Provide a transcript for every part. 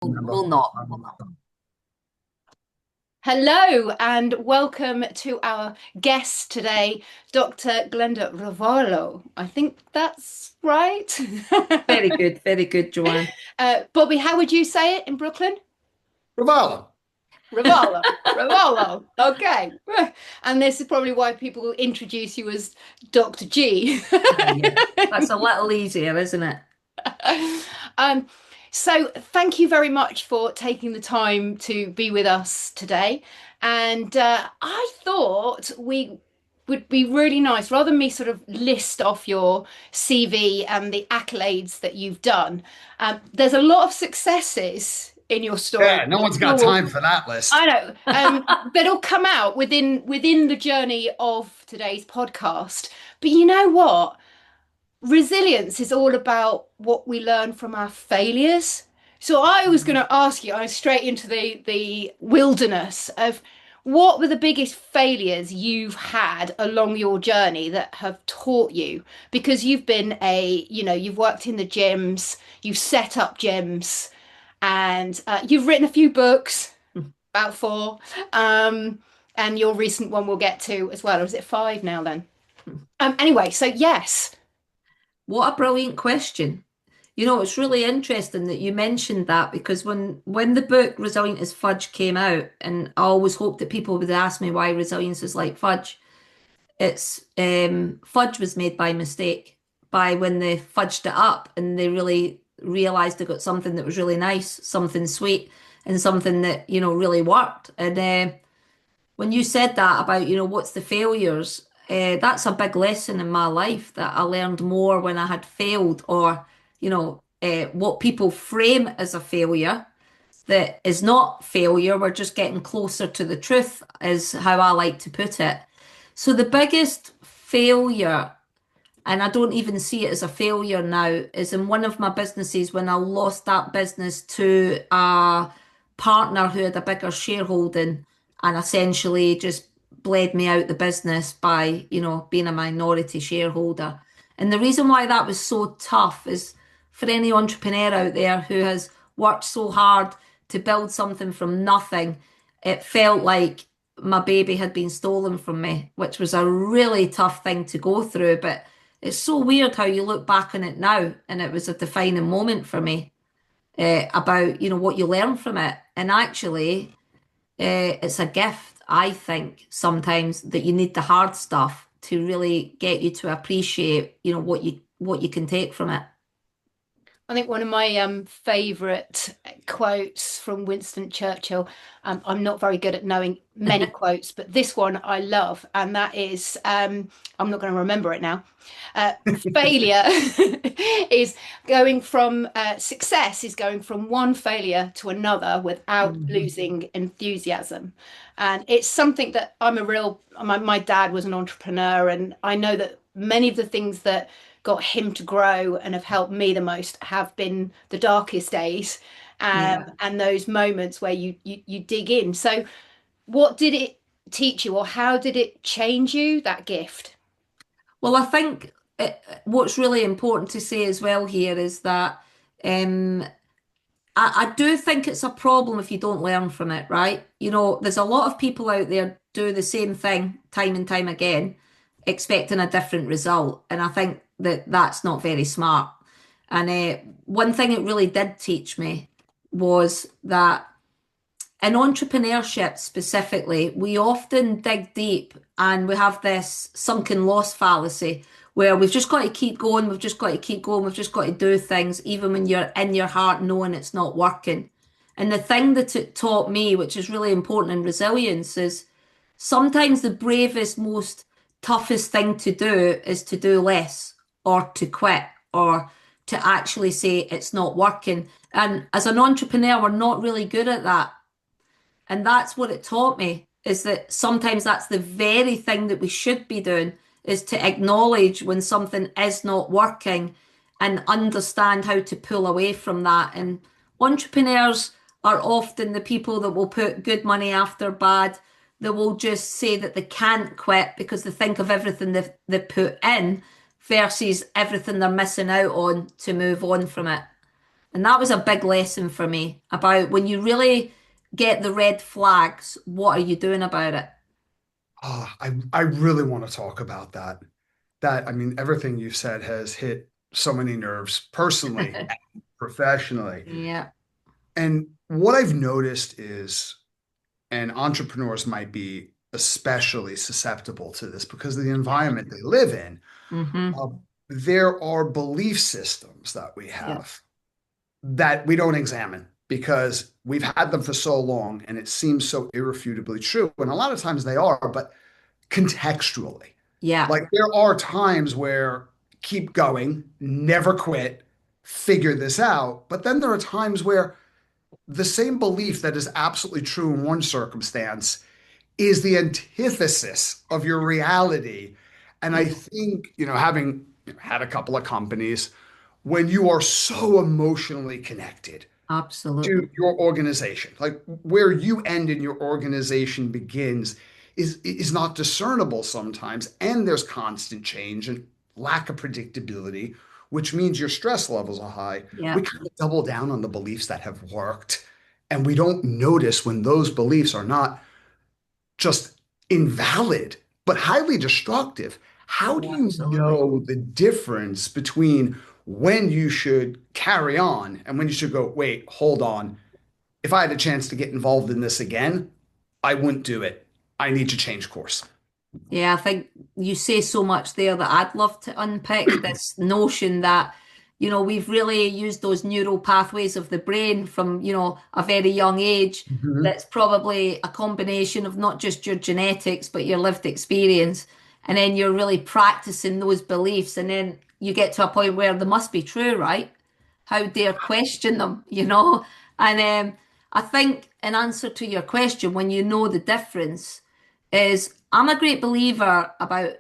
Will not. Will not. Hello and welcome to our guest today, Dr. Glenda Rivoallan. I think that's right. Very good, Joanne. Bobby, how would you say it in Brooklyn? Ravala. Rivoallan. Rivoallan. Okay. And this is probably why people introduce you as Dr. G. Yeah, that's a little easier, isn't it? Um, so thank you very much for taking the time to be with us today. And I thought we would be really nice, rather than me sort of list off your CV and the accolades that you've done. There's a lot of successes in your story. Yeah, no one's got time for that list. I know, that'll come out within the journey of today's podcast. But you know what? Resilience is all about what we learn from our failures. So I was going to ask you, I was straight into the wilderness of what were the biggest failures you've had along your journey that have taught you? Because you've been you've worked in the gyms, you've set up gyms, and you've written a few books, about four, and your recent one we'll get to as well. Or is it five now then? Anyway, so yes. What a brilliant question. You know, it's really interesting that you mentioned that because when the book Resilient as Fudge came out, and I always hoped that people would ask me why resilience is like fudge. It's fudge was made by mistake, by when they fudged it up and they really realized they got something that was really nice, something sweet, and something that, really worked. And when you said that about, what's the failures, that's a big lesson in my life that I learned more when I had failed, or, what people frame as a failure that is not failure. We're just getting closer to the truth, is how I like to put it. So the biggest failure, and I don't even see it as a failure now, is in one of my businesses when I lost that business to a partner who had a bigger shareholding and essentially just bled me out the business by, being a minority shareholder. And the reason why that was so tough is for any entrepreneur out there who has worked so hard to build something from nothing, it felt like my baby had been stolen from me, which was a really tough thing to go through. But it's so weird how you look back on it now, and it was a defining moment for me about what you learn from it. And actually, it's a gift, I think, sometimes that you need the hard stuff to really get you to appreciate what you can take from it. I think one of my favourite quotes from Winston Churchill, I'm not very good at knowing many quotes, but this one I love, and that is, I'm not going to remember it now. Failure is going from success is going from one failure to another without Mhm. losing enthusiasm. And it's something that my dad was an entrepreneur, and I know that many of the things that got him to grow and have helped me the most have been the darkest days, Yeah. and those moments where you dig in. So what did it teach you, or how did it change you, that gift? Well, I think what's really important to say as well here is that um, I do think it's a problem if you don't learn from it, right? There's a lot of people out there do the same thing time and time again, expecting a different result. And I think that that's not very smart. And one thing it really did teach me was that in entrepreneurship specifically, we often dig deep and we have this sunken loss fallacy where we've just got to keep going, we've just got to keep going, we've just got to do things, even when you're in your heart knowing it's not working. And the thing that it taught me, which is really important in resilience, is sometimes the bravest, most toughest thing to do is to do less or to quit or to actually say it's not working. And as an entrepreneur, we're not really good at that. And that's what it taught me, is that sometimes that's the very thing that we should be doing, is to acknowledge when something is not working and understand how to pull away from that. And entrepreneurs are often the people that will put good money after bad. They will just say that they can't quit because they think of everything they've put in versus everything they're missing out on to move on from it. And that was a big lesson for me about when you really get the red flags, what are you doing about it? I really want to talk about that. I mean, everything you said has hit so many nerves personally, and professionally. Yeah, And what I've noticed is, and entrepreneurs might be especially susceptible to this because of the yeah. environment they live in. Mm-hmm. Uh, there are belief systems that we Yeah, have that we don't examine because we've had them for so long and it seems so irrefutably true. And a lot of times they are, but contextually. yeah, Like there are times where keep going, never quit, figure this out. But then there are times where the same belief that is absolutely true in one circumstance is the antithesis of your reality. And I yeah, think, having had a couple of companies, when you are so emotionally connected absolutely. to your organization, like where you end and your organization begins is not discernible sometimes, and there's constant change and lack of predictability, which means your stress levels are high. We Yeah, kind of double down on the beliefs that have worked, and we don't notice when those beliefs are not just invalid, but highly destructive. How do yeah, you absolutely. know the difference between when you should carry on and when you should go, wait, hold on. If I had a chance to get involved in this again, I wouldn't do it. I need to change course. Yeah, I think you say so much there that I'd love to unpick this notion that, we've really used those neural pathways of the brain from, a very young age. Mhm. That's probably a combination of not just your genetics, but your lived experience. And then you're really practicing those beliefs. And then you get to a point where they must be true, right? How dare question them? And I think in answer to your question, when you know the difference, is I'm a great believer about,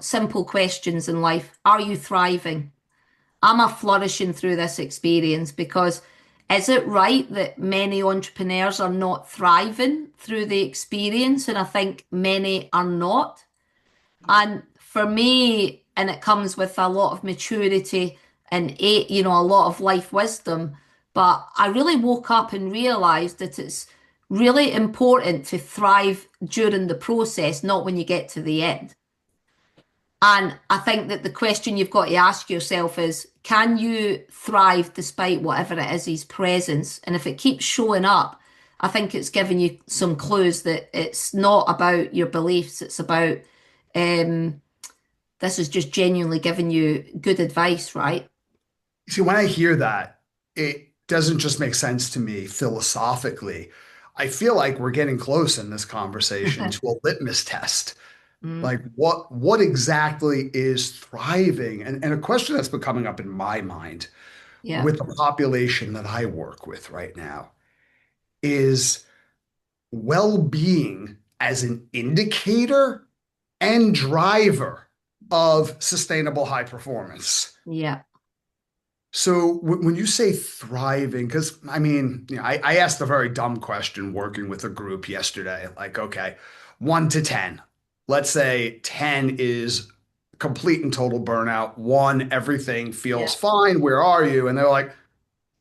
simple questions in life. Are you thriving? Am I flourishing through this experience? Because is it right that many entrepreneurs are not thriving through the experience? And I think many are not. And for me, and it comes with a lot of maturity and a lot of life wisdom. But I really woke up and realized that it's really important to thrive during the process, not when you get to the end. And I think that the question you've got to ask yourself is, can you thrive despite whatever it is presence? And if it keeps showing up, I think it's giving you some clues that it's not about your beliefs. It's about um, this is just genuinely giving you good advice, right? See, when I hear that, it doesn't just make sense to me philosophically. I feel like we're getting close in this conversation to a litmus test. Mm, Like what exactly is thriving? And a question that's been coming up in my mind yeah, with the population that I work with right now is well-being as an indicator and driver of sustainable high performance. yeah, So when you say thriving, because I mean, I asked a very dumb question working with a group yesterday, like, okay, 1 to 10. Let's say 10 is complete and total burnout. One, everything yeah, feels fine. Where are you? And they're like,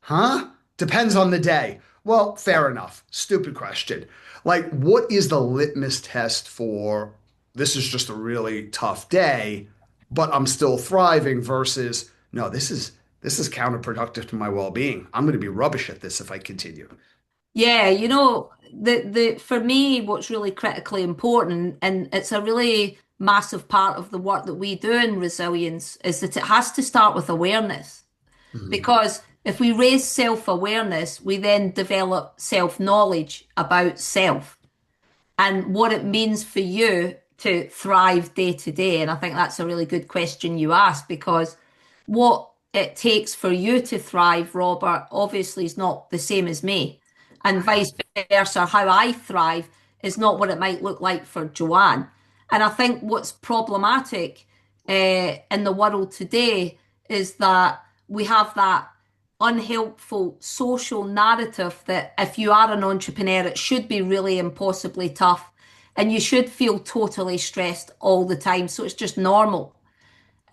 huh? Depends on the day. Well, fair enough. Stupid question. Like, what is the litmus test for this is just a really tough day, but I'm still thriving versus no, this is counterproductive to my well-being. I'm going to be rubbish at this if I continue. yeah. The for me, what's really critically important, and it's a really massive part of the work that we do in resilience, is that it has to start with awareness. Mhm. Because if we raise self-awareness, we then develop self-knowledge about self and what it means for you to thrive day to day. And I think that's a really good question you asked because what it takes for you to thrive, Robert, obviously is not the same as me. And vice versa, how I thrive is not what it might look like for Joanne. And I think what's problematic in the world today is that we have that unhelpful social narrative that if you are an entrepreneur, it should be really impossibly tough and you should feel totally stressed all the time. So it's just normal.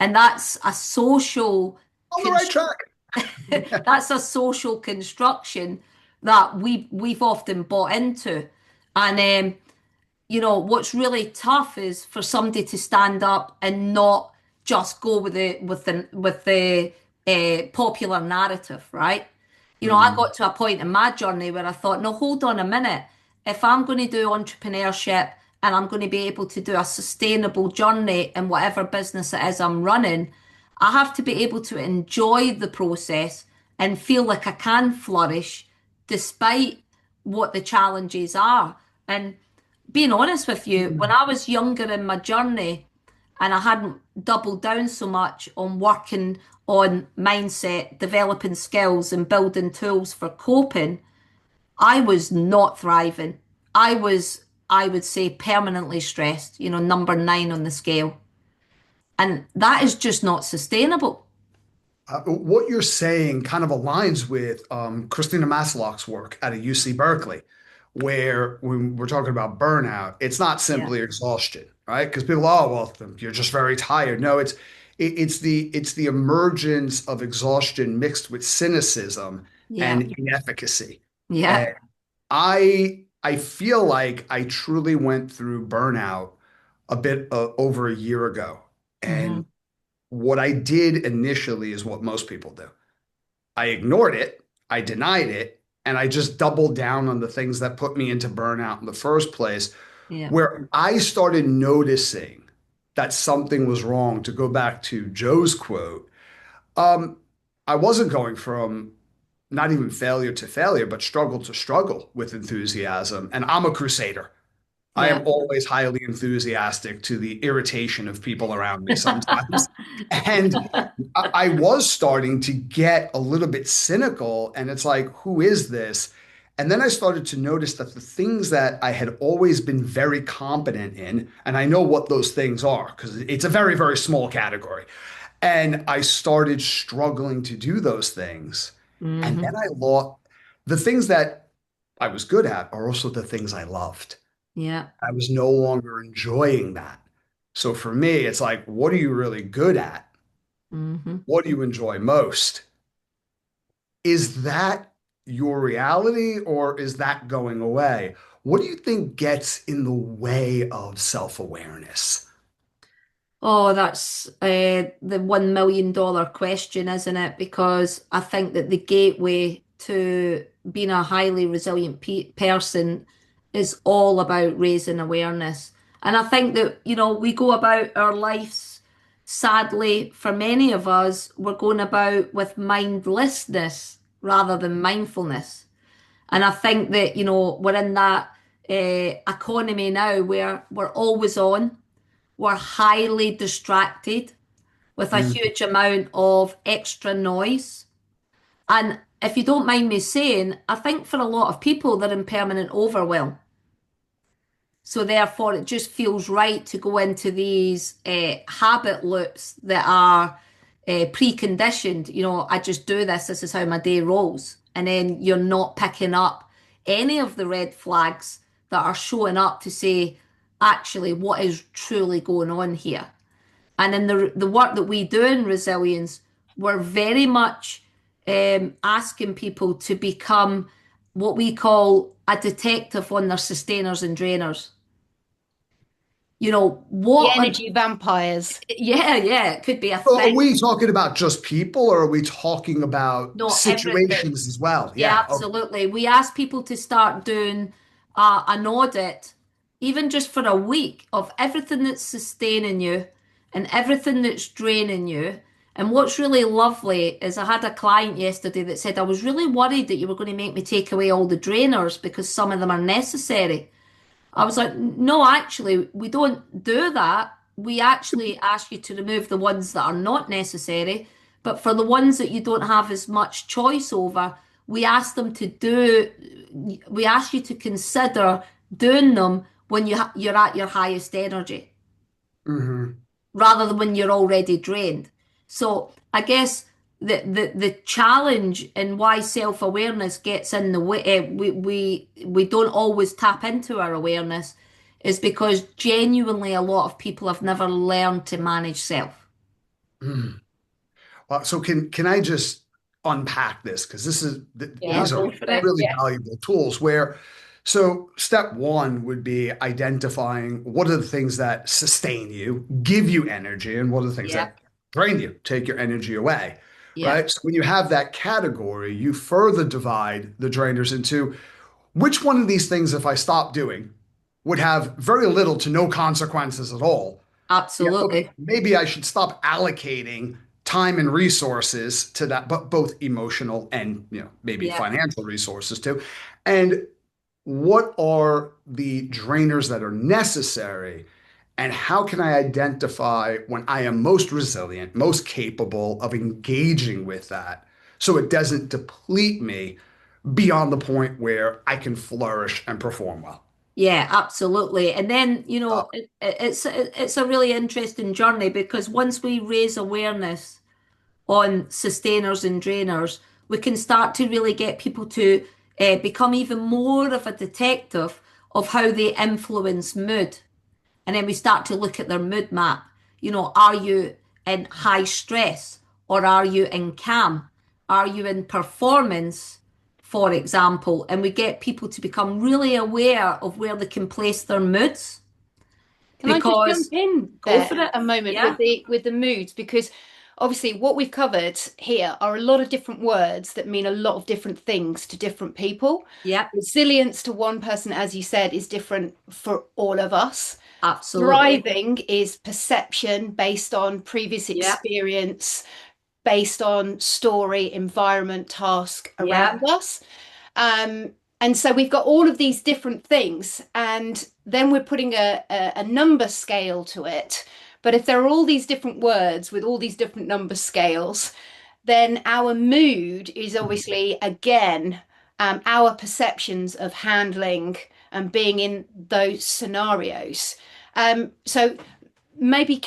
And that's a social On the right construct. track. That's a social construction that we've often bought into. And what's really tough is for somebody to stand up and not just go with the popular narrative, right? I Mm, got to a point in my journey where I thought, no, hold on a minute. If I'm going to do entrepreneurship and I'm going to be able to do a sustainable journey in whatever business it is I'm running, I have to be able to enjoy the process and feel like I can flourish despite what the challenges are. And being honest with you, when mm, I was younger in my journey and I hadn't doubled down so much on working on mindset, developing skills, and building tools for coping, I was not thriving. I would say, permanently stressed, number 9 on the scale. And that is just not sustainable. what you're saying kind of aligns with Christina Maslach's work at a UC Berkeley, where when we're talking about burnout, it's not Yeah. simply exhaustion, right? Because people, oh, well, you're just very tired. No, it's the emergence of exhaustion mixed with cynicism Yeah. and inefficacy. Yeah. And I feel like I truly went through burnout a bit over a year ago, and Hmm. what I did initially is what most people do. I ignored it, I denied it, and I just doubled down on the things that put me into burnout in the first place, Yeah. where I started noticing that something was wrong. To go back to Joe's quote, um, I wasn't going from not even failure to failure, but struggle to struggle with enthusiasm. And I'm a crusader. I am Yeah. always highly enthusiastic to the irritation of people around me sometimes. And I was starting to get a little bit cynical, and it's like, who is this? And then I started to notice that the things that I had always been very competent in, and I know what those things are because it's a very, very small category. And I started struggling to do those things. And then Hmm. I lost the things that I was good at are also the things I loved. Yeah. I was no longer enjoying that. So for me, it's like, what are you really good at? Hmm. What do you enjoy most? Is that your reality or is that going away? What do you think gets in the way of self-awareness? Oh, that's the $1 million question, isn't it? Because I think that the gateway to being a highly resilient person is all about raising awareness. And I think that, we go about our lives, sadly, for many of us, we're going about with mindlessness rather than mindfulness. And I think that, we're in that economy now where we're always on, we're highly distracted with a Mm. huge amount of extra noise. And if you don't mind me saying, I think for a lot of people, they're in permanent overwhelm. So therefore, it just feels right to go into these habit loops that are preconditioned. I just do this. This is how my day rolls, and then you're not picking up any of the red flags that are showing up to say, actually, what is truly going on here. And in the work that we do in resilience, we're very much asking people to become what we call a detective on their sustainers and drainers. The What on, energy vampires. yeah, yeah, it could be a So are thing. we talking about just people or are we talking about No, everything. situations as well? Yeah, Yeah. Okay. absolutely. We ask people to start doing an audit, even just for a week, of everything that's sustaining you and everything that's draining you. And what's really lovely is I had a client yesterday that said, I was really worried that you were going to make me take away all the drainers because some of them are necessary. I was like, no, actually, we don't do that. We actually ask you to remove the ones that are not necessary. But for the ones that you don't have as much choice over, we ask them to do, we ask you to consider doing them when you're at your highest energy Mhm. rather than when you're already drained. So I guess the challenge and why self-awareness gets in the way, we don't always tap into our awareness is because genuinely a lot of people have never learned to manage self. Mm. So can I just unpack this because Yeah, Yeah, these are go for it. really yeah, valuable tools where so step one would be identifying what are the things that sustain you, give you energy, and what are the things Yeah, that drain you, take your energy away, yeah, right? So when you have that category, you further divide the drainers into which one of these things, if I stop doing, would have very little to no consequences at all. Yeah, okay, absolutely. maybe I should stop allocating time and resources to that, but both emotional and maybe Yeah. financial resources too. And what are the drainers that are necessary? And how can I identify when I am most resilient, most capable of engaging with that so it doesn't deplete me beyond the point where I can flourish and perform well? Yeah, absolutely. And then, Uh, it's a really interesting journey because once we raise awareness on sustainers and drainers, we can start to really get people to become even more of a detective of how they influence mood. And then we start to look at their mood map. Are you in high stress or are you in calm? Are you in performance, for example? And we get people to become really aware of where they can place their moods Can I just jump because in go there for it. a moment Yeah. with the moods? Because obviously what we've covered here are a lot of different words that mean a lot of different things to different people. Yep. Resilience to one person, as you said, is different for all of us. Absolutely. Thriving is perception based on previous Yep. experience, based on story, environment, task around Yep. us. Um, and so we've got all of these different things, and then we're putting a number scale to it. But if there are all these different words with all these different number scales, then our mood is obviously, again, our perceptions of handling and being in those scenarios. So maybe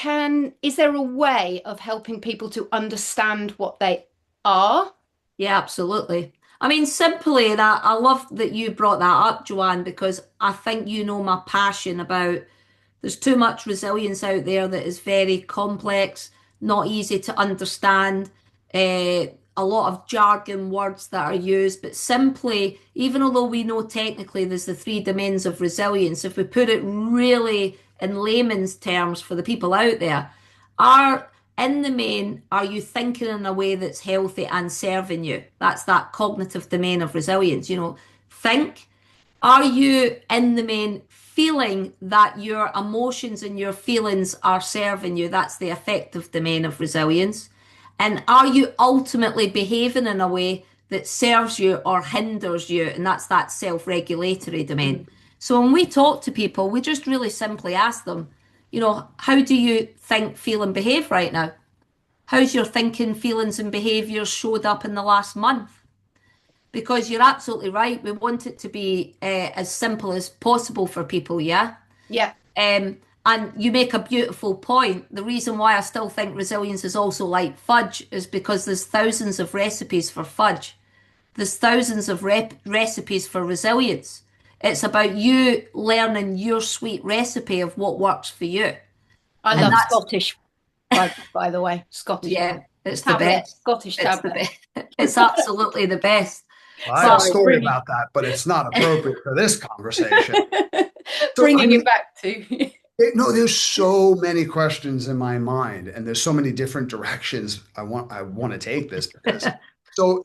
is there a way of helping people to understand what they are? Yeah, absolutely. I mean, simply that I love that you brought that up, Joanne, because I think you know my passion about there's too much resilience out there that is very complex, not easy to understand, a lot of jargon words that are used, but simply, even although we know technically there's the three domains of resilience, if we put it really in layman's terms for the people out there, are in the main, are you thinking in a way that's healthy and serving you? That's that cognitive domain of resilience. Think, are you in the main feeling that your emotions and your feelings are serving you? That's the affective domain of resilience. And are you ultimately behaving in a way that serves you or hinders you? And that's that self-regulatory domain. Mhm. So when we talk to people, we just really simply ask them, how do you think, feel, and behave right now? How's your thinking, feelings, and behaviours showed up in the last month? Because you're absolutely right. We want it to be as simple as possible for people, yeah? Yeah. And you make a beautiful point. The reason why I still think resilience is also like fudge is because there's thousands of recipes for fudge. There's thousands of recipes for resilience. It's about you learning your sweet recipe of what works for you. I And love that's, Scottish, by the way. Scottish yeah, it's the tablet, best. Scottish It's the tablet. best. It's absolutely the best. I have a Sorry, But story about that, but it's not appropriate for this conversation. So, I bringing it mean, back to. no, there's so many questions in my mind, and there's so many different directions I want to take this because so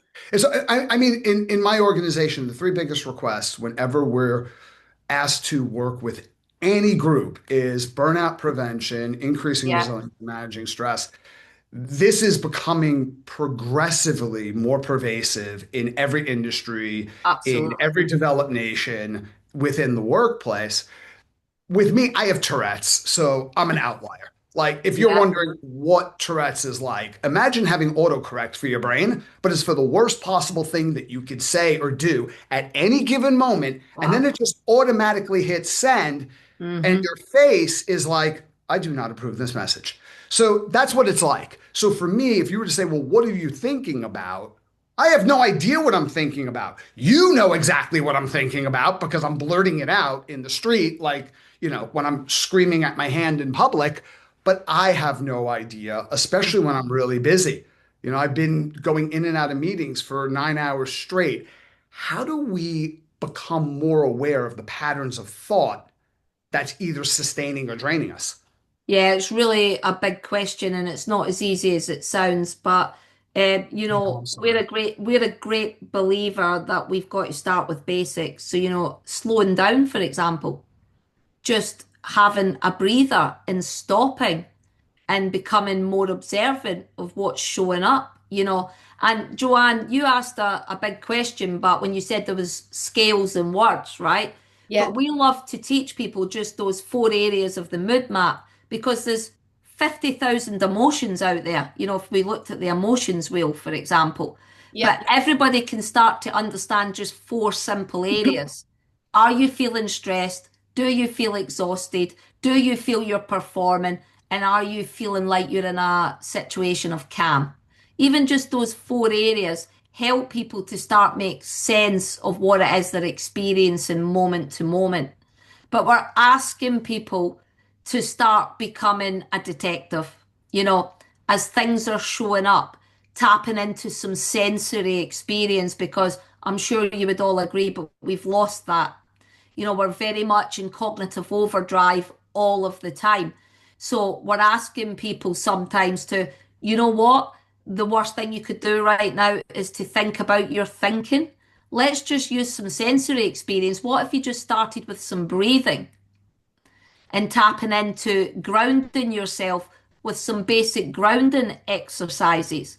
I mean in my organization, the three biggest requests whenever we're asked to work with any group is burnout prevention, increasing yeah, resilience, managing stress. This is becoming progressively more pervasive in every industry, in absolutely. every developed nation, within the workplace. With me, I have Tourette's, so I'm an outlier. Like, if you're Yeah. wondering what Tourette's is like, imagine having autocorrect for your brain, but it's for the worst possible thing that you could say or do at any given moment. And then Wow. it just automatically hits send, and Mm-hmm. your face is like, I do not approve this message. So that's what it's like. So for me, if you were to say, well, what are you thinking about? I have no idea what I'm thinking about. You know exactly what I'm thinking about because I'm blurting it out in the street, like, when I'm screaming at my hand in public, but I have no idea, especially when I'm really busy. I've been going in and out of meetings for 9 hours straight. How do we become more aware of the patterns of thought that's either sustaining or draining us? Yeah, it's really a big question, and it's not as easy as it sounds. But Oh, I'm sorry. we're a great believer that we've got to start with basics. So, slowing down, for example, just having a breather and stopping and becoming more observant of what's showing up, And Joanne, you asked a big question, but when you said there was scales and words, right? Yeah, But we love to teach people just those four areas of the mood map because there's 50,000 emotions out there. If we looked at the emotions wheel, for example, yeah, but everybody can start to understand just four simple areas. Are you feeling stressed? Do you feel exhausted? Do you feel you're performing? And are you feeling like you're in a situation of calm? Even just those four areas help people to start make sense of what it is they're experiencing moment to moment. But we're asking people to start becoming a detective, you know, as things are showing up, tapping into some sensory experience because I'm sure you would all agree, but we've lost that. We're very much in cognitive overdrive all of the time. So we're asking people sometimes to, you know what? The worst thing you could do right now is to think about your thinking. Let's just use some sensory experience. What if you just started with some breathing and tapping into grounding yourself with some basic grounding exercises?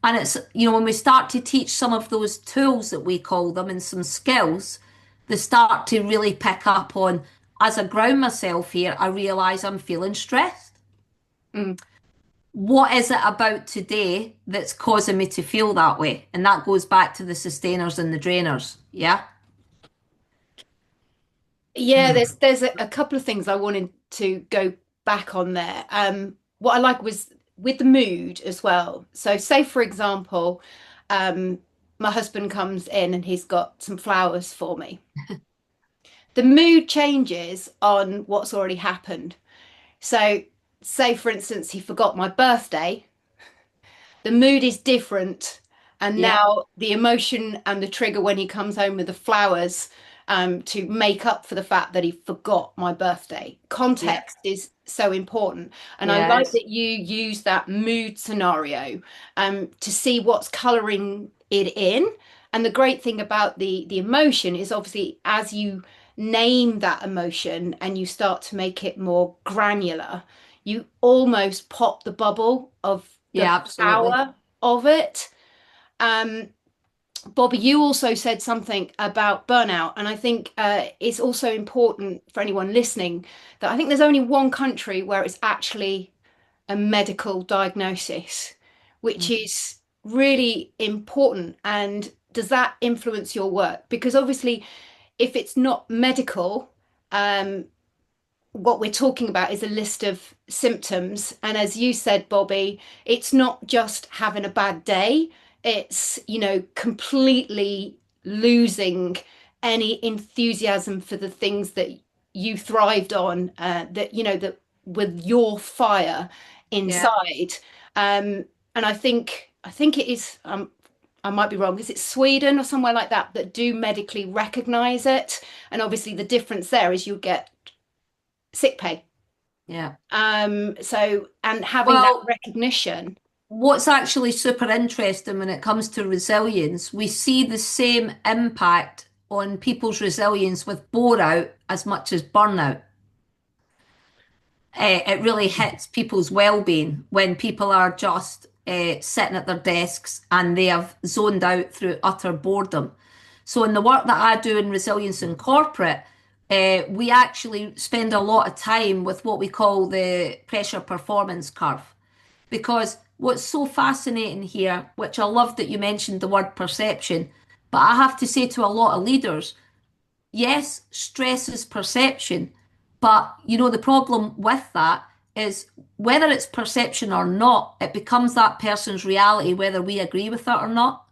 And it's, when we start to teach some of those tools that we call them and some skills, they start to really pick up on, as I ground myself here, I realise I'm feeling stressed. mm. What is it about today that's causing me to feel that way? And that goes back to the sustainers and the drainers. Yeah. Yeah. Hmm. There's a couple of things I wanted to go back on there. What I like was with the mood as well. So, say for example, um, my husband comes in and he's got some flowers for me. The mood changes on what's already happened. So, say for instance, he forgot my birthday, the mood is different. And Yeah. now the emotion and the trigger when he comes home with the flowers to make up for the fact that he forgot my birthday. Yeah. Context is so important. And I like Yes. that you use that mood scenario to see what's colouring it in. And the great thing about the emotion is obviously as you name that emotion and you start to make it more granular, you almost pop the bubble of the Yeah, absolutely. power of it. Um, Bobby, you also said something about burnout, and I think it's also important for anyone listening that I think there's only one country where it's actually a medical diagnosis, which Mhm. is really important. And does that influence your work? Because obviously, if it's not medical, um, what we're talking about is a list of symptoms. And as you said, Bobby, it's not just having a bad day, it's, completely losing any enthusiasm for the things that you thrived on, that with your fire Yeah. inside. And I think it is. I might be wrong. Is it Sweden or somewhere like that that do medically recognize it? And obviously, the difference there is you get sick pay. Yeah. So and having that Well, recognition. what's actually super interesting when it comes to resilience, we see the same impact on people's resilience with bore out as much as burnout. It really hits people's well-being when people are just sitting at their desks and they have zoned out through utter boredom. So in the work that I do in resilience in corporate, we actually spend a lot of time with what we call the pressure performance curve. Because what's so fascinating here, which I love that you mentioned the word perception, but I have to say to a lot of leaders, yes, stress is perception, but the problem with that is whether it's perception or not, it becomes that person's reality, whether we agree with it or not.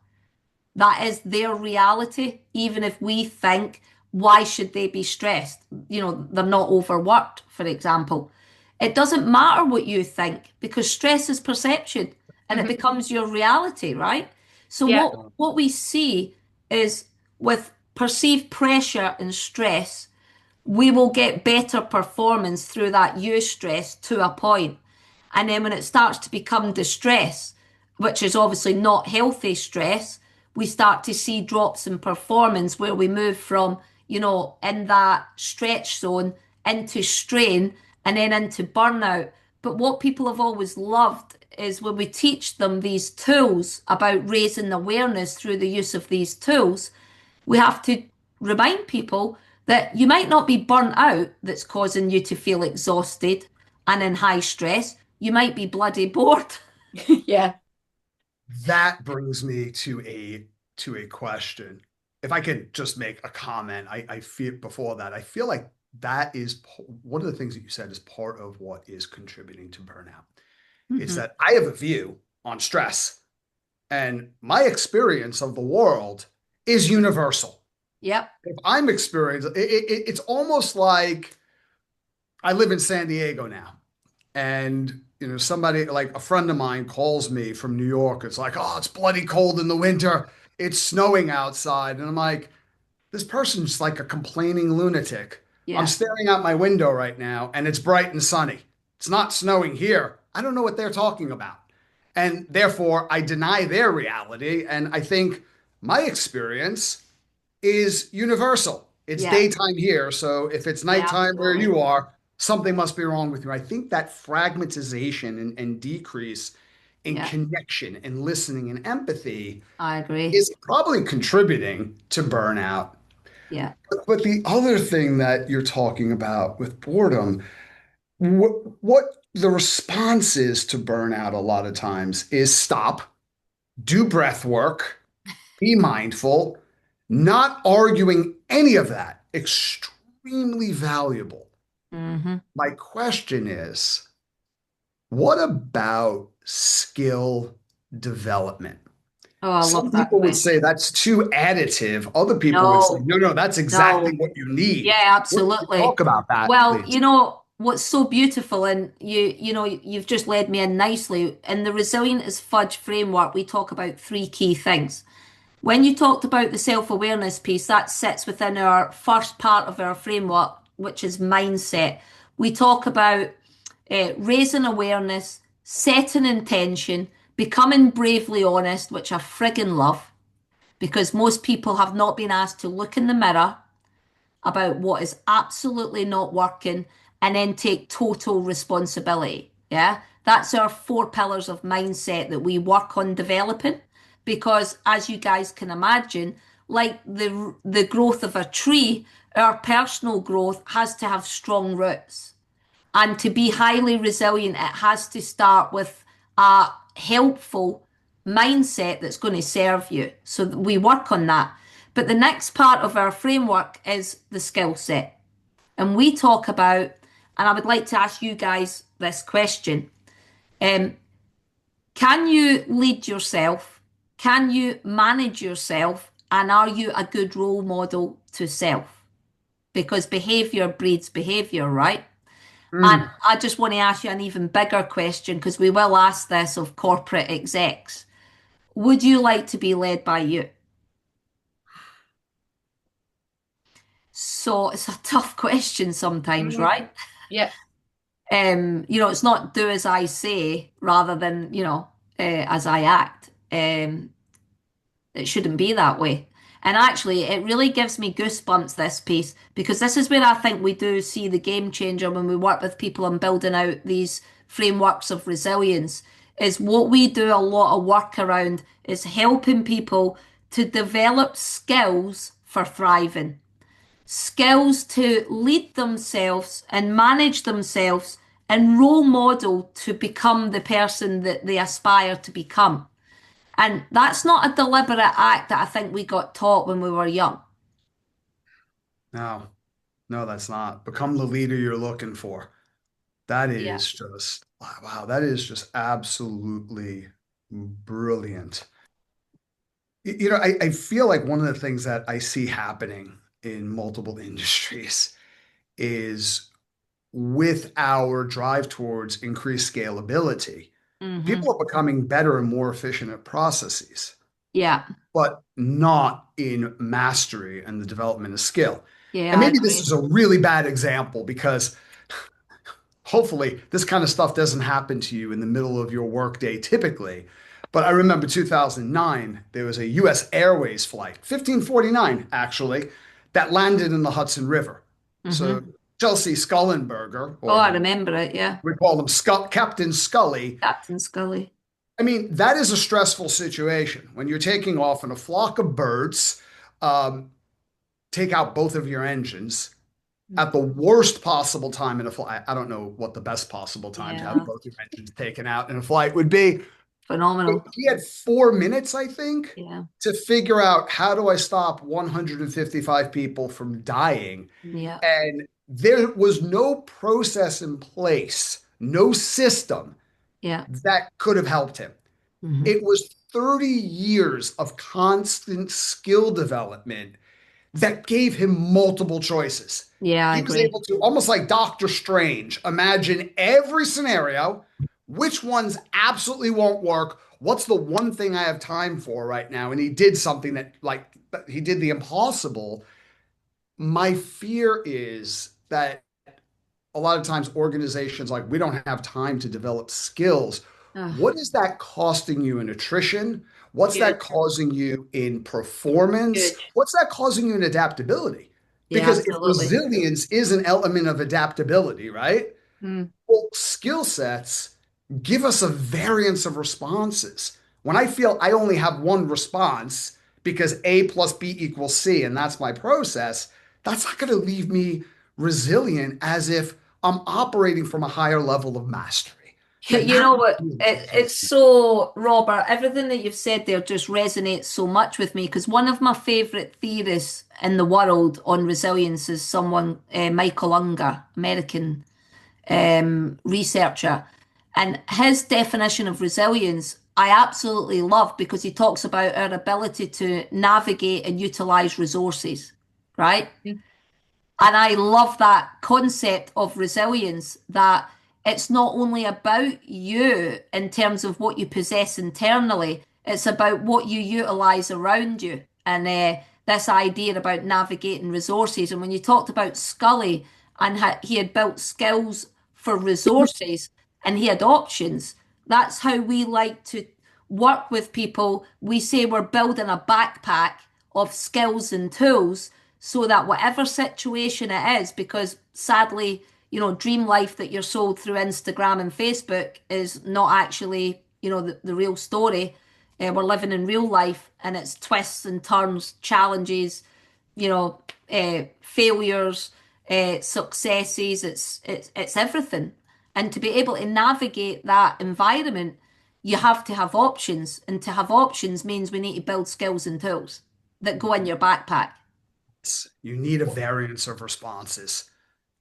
That is their reality, even if we think, why should they be stressed? They're not overworked, for example. It doesn't matter what you think because stress is perception. and it Mhm. becomes your reality, right? So Yeah. what we see is with perceived pressure and stress, we will get better performance through that eustress to a point. And then when it starts to become distress, which is obviously not healthy stress, we start to see drops in performance where we move from, in that stretch zone into strain and then into burnout. But what people have always loved is when we teach them these tools about raising awareness through the use of these tools, we have to remind people that you might not be burnt out that's causing you to feel exhausted and in high stress. You might be bloody bored. Yeah. That brings me to a question. If I could just make a comment, I feel before that, I feel like that is one of the things that you said is part of what is contributing to burnout. It's Mm-hmm. that I have a view on stress, and my experience of the world is universal. Yep. If I'm experiencing, it's almost like I live in San Diego now, and somebody like a friend of mine calls me from New York. It's like, oh, it's bloody cold in the winter. It's snowing outside, and I'm like, this person's like a complaining lunatic. I'm Yeah. staring out my window right now, and it's bright and sunny. It's not snowing here. I don't know what they're talking about, and therefore I deny their reality. And I think my experience is universal. It's Yeah. daytime here, so if it's Yeah. nighttime where Absolutely. you are, something must be wrong with you. I think that fragmentization and decrease in Yeah. connection and listening and empathy I agree. is probably contributing to burnout. Yeah. But the other thing that you're talking about with boredom, what the response is to burnout a lot of times is stop, do breath work, be mindful, not arguing any of that. Extremely valuable. Mm-hmm. My question is, what about skill development? Oh, I Some love that people would say question. that's too additive. Other people would say, No, no, no, that's exactly no. what you need. Yeah, What, absolutely. talk about that, Well, please. what's so beautiful, and you've just led me in nicely. In the Resilient as Fudge framework, we talk about three key things. When you talked about the self-awareness piece, that sits within our first part of our framework, which is mindset. We talk about raising awareness, setting intention, becoming bravely honest, which I friggin' love, because most people have not been asked to look in the mirror about what is absolutely not working and then take total responsibility. Yeah. That's our four pillars of mindset that we work on developing. Because as you guys can imagine, like the growth of a tree, our personal growth has to have strong roots. And to be highly resilient, it has to start with a helpful mindset that's going to serve you. So we work on that. But the next part of our framework is the skill set. And we talk about, and I would like to ask you guys this question. Um, can you lead yourself? Can you manage yourself? And are you a good role model to self? Because behavior breeds behavior, right? And Mm. I just want to ask you an even bigger question because we will ask this of corporate execs. Would you like to be led by you? So it's a tough question sometimes, Mhm. right? Yeah. It's not do as I say rather than, as I act. It shouldn't be that way. And actually, it really gives me goosebumps, this piece, because this is where I think we do see the game changer when we work with people on building out these frameworks of resilience. Is what we do a lot of work around is helping people to develop skills for thriving, skills to lead themselves and manage themselves and role model to become the person that they aspire to become. And that's not a deliberate act that I think we got taught when we were young. No, no, that's not. Become the leader you're looking for. That Yeah. is just, wow, that is just absolutely brilliant. I feel like one of the things that I see happening in multiple industries is with our drive towards increased scalability, Hmm. People are becoming better and more efficient at processes, Yeah. but not in mastery and the development of skill. Yeah, And I maybe this agree. is a really bad example because hopefully this kind of stuff doesn't happen to you in the middle of your workday typically. But I remember 2009, there was a US Airways flight, 1549 actually, that landed in the Hudson River. So Hmm. Chelsea Scullenberger, Oh, I or remember it. Yeah. we call him Captain Scully. Captain Scully. I mean, that is a stressful situation when you're taking off in a flock of birds, um, take out both of your engines at the worst possible time in a flight. I don't know what the best possible time to have Yeah. both your engines taken out in a flight would be. But Phenomenal. he had 4 minutes, I think, Yeah. to figure out how do I stop 155 people from dying. Yeah. And there was no process in place, no system Yeah. that could have helped him. Hmm. It was 30 years of constant skill development that gave him multiple choices. Yeah, I He was agree. able to, almost like Doctor Strange, imagine every scenario, which ones absolutely won't work. What's the one thing I have time for right now? And he did something that, like, he did the impossible. My fear is that a lot of times organizations like we don't have time to develop skills. Ah, What is that costing you in attrition? What's that huge. causing you in performance? Huge. What's that causing you in adaptability? Yeah, Because if absolutely. resilience is an element of adaptability, right? Mm. Well, skill sets give us a variance of responses. When I feel I only have one response because A plus B equals C, and that's my process, that's not going to leave me resilient as if I'm operating from a higher level of mastery. Like You that know what? really It's irritates me. so, Robert, everything that you've said there just resonates so much with me because one of my favorite theorists in the world on resilience is someone, Michael Unger, American researcher. And his definition of resilience, I absolutely love because he talks about our ability to navigate and utilize resources, right? And I love that concept of resilience that it's not only about you in terms of what you possess internally, it's about what you utilize around you. And this idea about navigating resources. And when you talked about Scully and he had built skills for resources and he had options, that's how we like to work with people. We say we're building a backpack of skills and tools so that whatever situation it is, because sadly, dream life that you're sold through Instagram and Facebook is not actually, the real story. We're living in real life and it's twists and turns, challenges, failures, successes. It's everything. And to be able to navigate that environment, you have to have options. And to have options means we need to build skills and tools that go in your backpack. You need a variance of responses,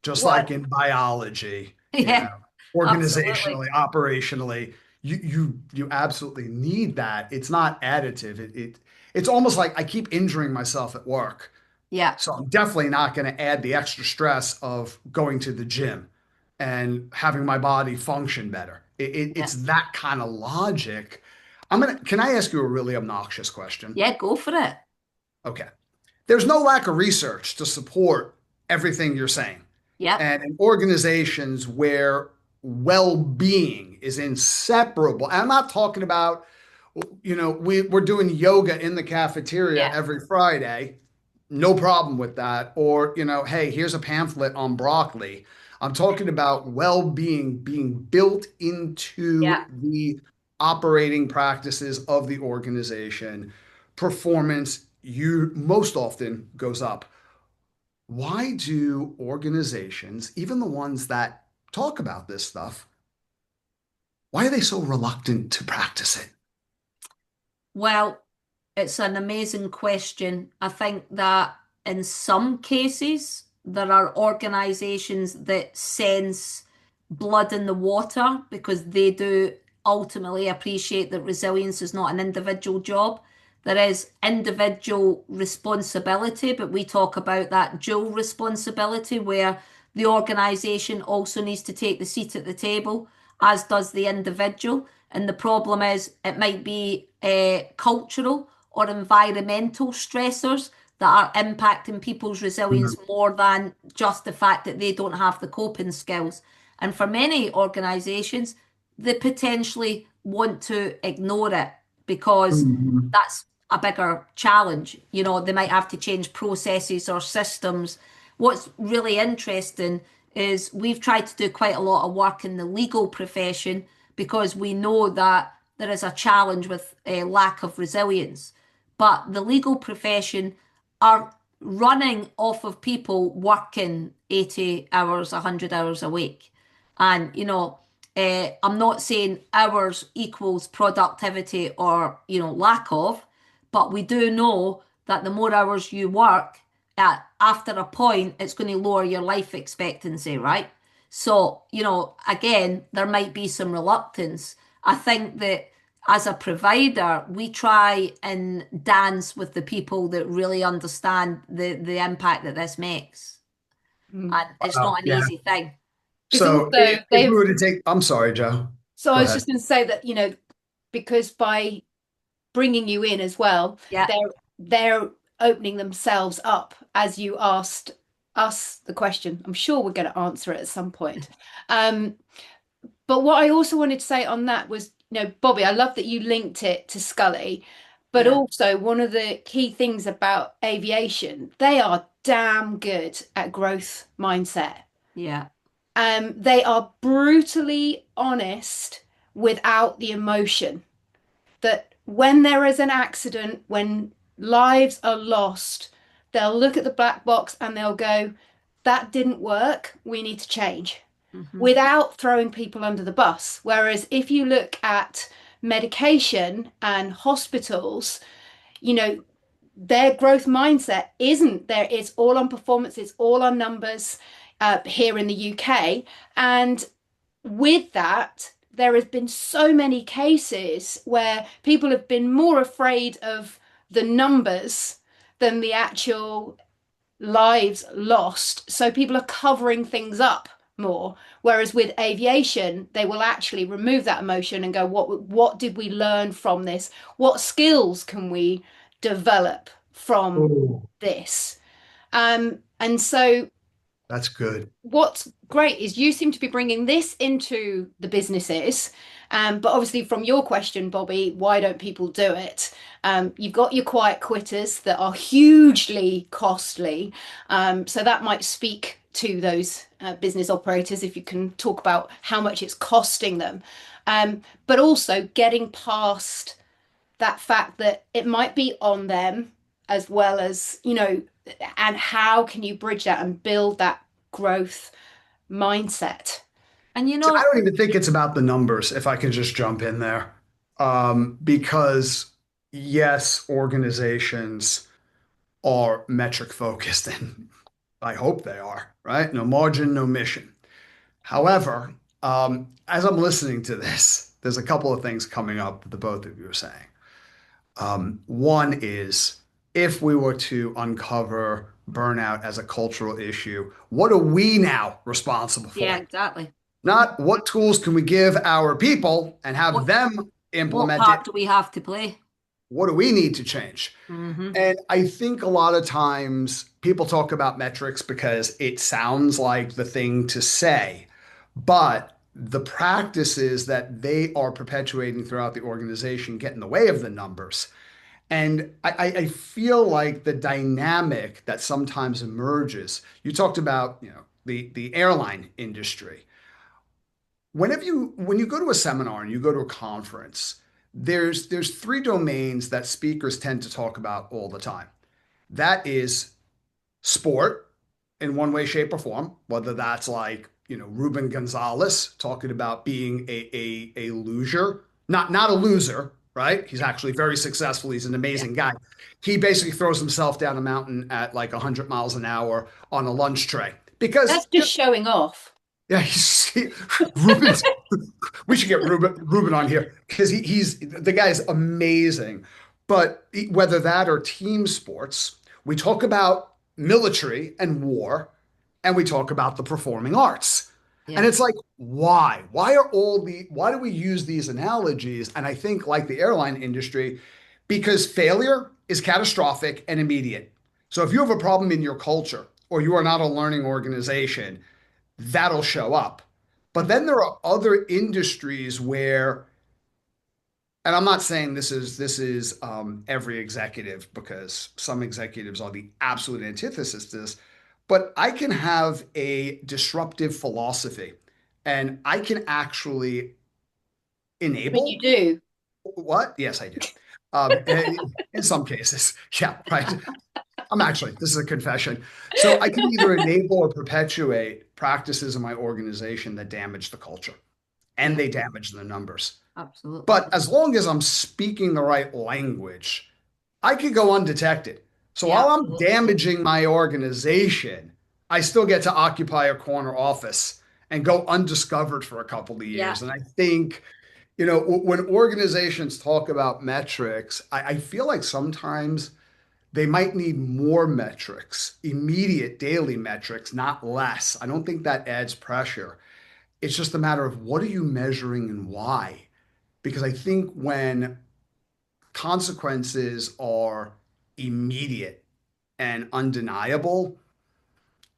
just like What? in biology, Yeah, absolutely. organizationally, operationally, you absolutely need that. It's not additive. It's almost like I keep injuring myself at work. Yeah, So I'm definitely not going to add the extra stress of going to the gym and having my body function better. yeah, It's that kind of logic. Can I ask you a really obnoxious question? yeah, go for it. Okay. There's no lack of research to support everything you're saying. Yep, And in organizations where well-being is inseparable, I'm not talking about, we're doing yoga in the cafeteria yeah, every Friday. No problem with that. Or, hey, here's a pamphlet on broccoli. I'm talking about well-being being built yeah. into the operating practices of the organization. Performance, you most often goes up. Why do organizations, even the ones that talk about this stuff, why are they so reluctant to practice it? Well, it's an amazing question. I think that in some cases, there are organizations that sense blood in the water because they do ultimately appreciate that resilience is not an individual job. There is individual responsibility, but we talk about that dual responsibility where the organization also needs to take the seat at the table, as does the individual. And the problem is it might be cultural or environmental stressors that are impacting people's resilience Mhm. more than just the fact that they don't have the coping skills. And for many organizations, they potentially want to ignore it because Mhm. that's a bigger challenge. You know, they might have to change processes or systems. What's really interesting is we've tried to do quite a lot of work in the legal profession because we know that there is a challenge with a lack of resilience. But the legal profession are running off of people working 80 hours, 100 hours a week. And, I'm not saying hours equals productivity or, lack of, but we do know that the more hours you work, after a point, it's going to lower your life expectancy, right? So, again, there might be some reluctance. I think that as a provider, we try and dance with the people that really understand the impact that this makes. Mm. And it's Oh, not an yeah. easy thing. It's So also if we they've were to take, I'm sorry, Joe. so Go I was ahead. just going to say that, because by bringing you in as well, Yeah, they're opening themselves up as you asked us the question. I'm sure we're going to answer it at some point. Um, but what I also wanted to say on that was, Bobby, I love that you linked it to Scully, but yeah, also one of the key things about aviation, they are damn good at growth mindset. yeah. They are brutally honest without the emotion. That when there is an accident, when lives are lost, they'll look at the black box and they'll go, that didn't work. We need to change Hmm. without throwing people under the bus. Whereas if you look at medication and hospitals, you know, their growth mindset isn't there. It's all on performance, it's all on numbers here in the UK. And with that, there has been so many cases where people have been more afraid of the numbers than the actual lives lost. So people are covering things up more. Whereas with aviation, they will actually remove that emotion and go, what did we learn from this? What skills can we develop from Oh, this? And so that's good. what's great is you seem to be bringing this into the businesses. But obviously, from your question, Bobby, why don't people do it? You've got your quiet quitters that are hugely costly. So that might speak to those business operators if you can talk about how much it's costing them. But also getting past that fact that it might be on them as well as, and how can you bridge that and build that growth mindset? And So I don't even think it's about the numbers, if I can just jump in there. Because yes, organizations are metric focused, and I hope they are, right? No margin, no mission. However, as I'm listening to this, there's a couple of things coming up that the both of you are saying. One is if we were to uncover burnout as a cultural issue, what are we now responsible yeah, for? exactly. Not what tools can we give our people and have What them what implement part it. do we have to play? What do we need to change? Hmm. And I think a lot of times people talk about metrics because it sounds like the thing to say, but the practices that they are perpetuating throughout the organization get in the way of the numbers. And I feel like the dynamic that sometimes emerges, you talked about, the airline industry. When you go to a seminar and you go to a conference, there's three domains that speakers tend to talk about all the time. That is sport in one way, shape, or form, whether that's like, Ruben Gonzalez talking about being a loser, not a loser, right? He's actually very successful. He's an Yeah. amazing guy. He basically throws himself down a mountain at like 100 miles an hour on a lunch tray That's because, just showing off. yeah, Ruben's we should get Ruben on here because he's the guy's amazing. But whether that or team sports, we talk about military and war, and we talk about the performing arts. And Yeah. it's like, why? Why do we use these analogies? And I think, like the airline industry, because failure is catastrophic and immediate. So if you have a problem in your culture or you are not a learning organization, that'll show up. But then there are other industries where, and I'm not saying this is every executive, because some executives are the absolute antithesis to this, but I can have a disruptive philosophy and I can actually I mean, you enable do. what? Yes, I do. In some cases, yeah, right. This is a confession. So I can either enable or perpetuate practices in my organization that damage the culture and Yeah. they damage the numbers. Absolutely. But as long as I'm speaking the right language, I could go undetected. So Yeah. while I'm Absolutely. damaging my organization, I still get to occupy a corner office and go undiscovered for a couple of Yeah. years. And I think, when organizations talk about metrics, I feel like sometimes they might need more metrics, immediate daily metrics, not less. I don't think that adds pressure. It's just a matter of what are you measuring and why? Because I think when consequences are immediate and undeniable,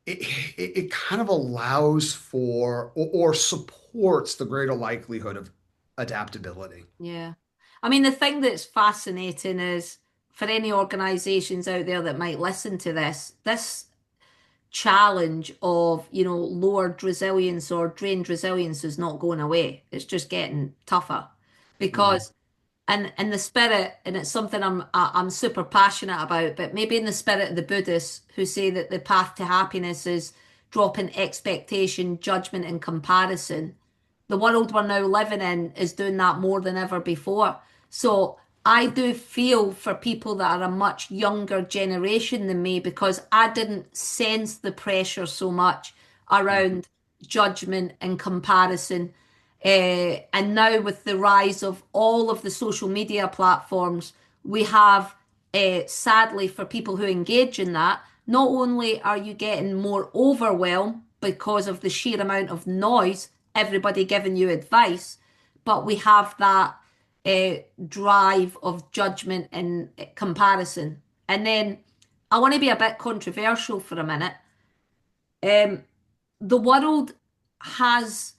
it kind of allows for or supports the greater likelihood of adaptability. Yeah. I mean, the thing that's fascinating is for any organizations out there that might listen to this challenge of, lowered resilience or drained resilience is not going away. It's just getting tougher Mhm. because and the spirit, and it's something I'm super passionate about, but maybe in the spirit of the Buddhists who say that the path to happiness is dropping expectation, judgment, and comparison. The world we're now living in is doing that more than ever before. So I do feel for people that are a much younger generation than me because I didn't sense the pressure so much around judgment and comparison. And now, with the rise of all of the social media platforms, we have, sadly, for people who engage in that, not only are you getting more overwhelmed because of the sheer amount of noise, everybody giving you advice, but we have that drive of judgment and comparison. And then I want to be a bit controversial for a minute. Um, the world has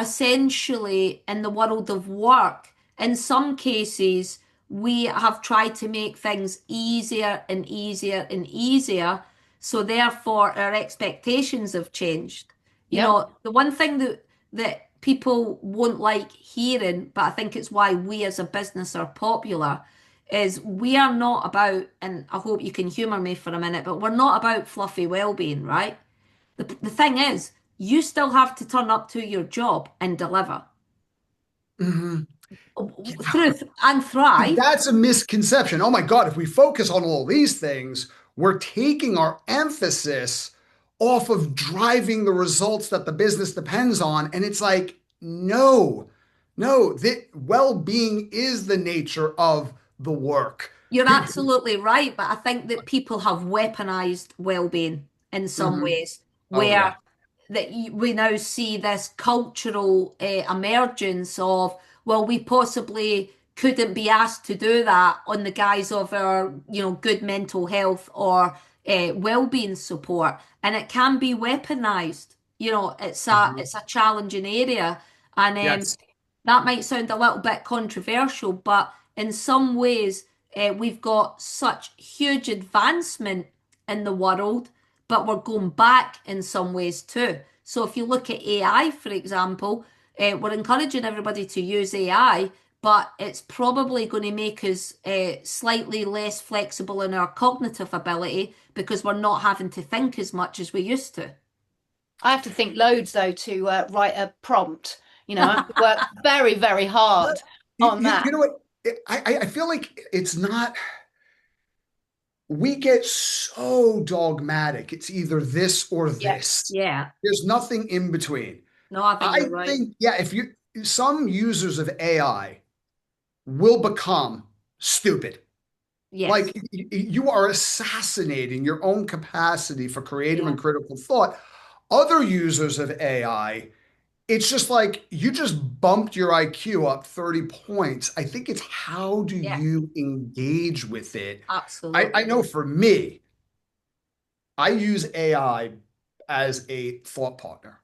essentially, in the world of work, in some cases, we have tried to make things easier and easier and easier. So therefore, our expectations have changed. Yep. The one thing that people won't like hearing, but I think it's why we as a business are popular, is we are not about, and I hope you can humor me for a minute, but we're not about fluffy well-being, right? The thing is, you still have to turn up to your job and deliver Mhm. through and thrive. That's a misconception. Oh my God, if we focus on all these things, we're taking our emphasis off of driving the results that the business depends on. And it's like, no, no, that well-being is the nature of the work. You're absolutely right, but I think that people have weaponized well-being in some Mhm. ways, Oh yeah. where we now see this cultural emergence of, well, we possibly couldn't be asked to do that on the guise of our, good mental health or well-being support, and it can be weaponized. Mhm. It's a challenging area, and Yes. that might sound a little bit controversial, but in some ways, we've got such huge advancement in the world, but we're going back in some ways too. So if you look at AI, for example, we're encouraging everybody to use AI, but it's probably going to make us slightly less flexible in our cognitive ability because we're not having to think as much as we used to. I have to think loads though to write a prompt. I have to work very, very hard on You that. know what? I feel like it's not, we get so dogmatic. It's either this or Yeah. this. Yeah. There's nothing in between. No, I think I you're right. think, yeah, if you, some users of AI will become stupid. Yes. Like you are assassinating your own capacity for creative Yeah. and critical thought Other users of AI, it's just like you just bumped your IQ up 30 points. I think it's how do Yeah, you engage with it? I absolutely. know for me, I use AI as a thought partner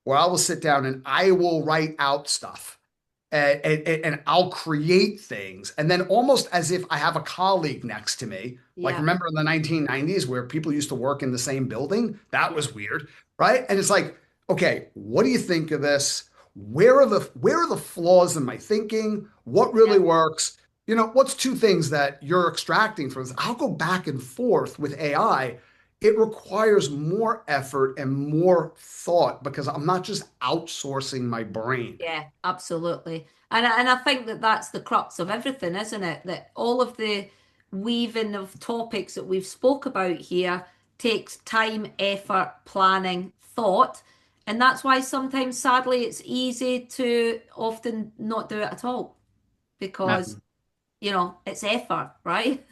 where I will sit down and I will write out stuff and I'll create things. And then almost as if I have a colleague next to me, like Yeah, remember in the 1990s where people used to work in the same building? That yeah, was weird, right? And it's like, okay, what do you think of this? Where are the flaws in my thinking? What yeah. really works? What's two things that you're extracting from this? I'll go back and forth with AI. It requires more effort and more thought because I'm not just outsourcing my brain. Yeah, absolutely. And I think that that's the crux of everything, isn't it? That all of the weaving of topics that we've spoke about here takes time, effort, planning, thought. And that's why sometimes, sadly, it's easy to often not do it at all because, Mhm. it's effort, right?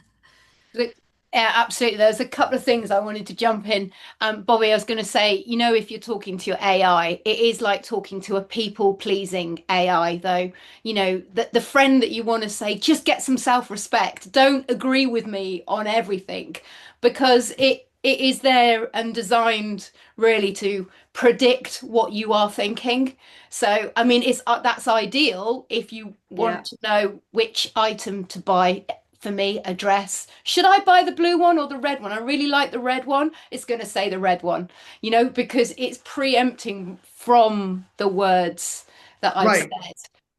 Look, yeah, absolutely. There's a couple of things I wanted to jump in. Bobby, I was going to say, if you're talking to your AI, it is like talking to a people-pleasing AI, though. The friend that you want to say, just get some self-respect. Don't agree with me on everything, because it is there and designed really to predict what you are thinking. So, I mean, it's that's ideal if you Yeah. want to know which item to buy. For me, a dress. Should I buy the blue one or the red one? I really like the red one. It's going to say the red one, because it's preempting from the words that I've Right. said.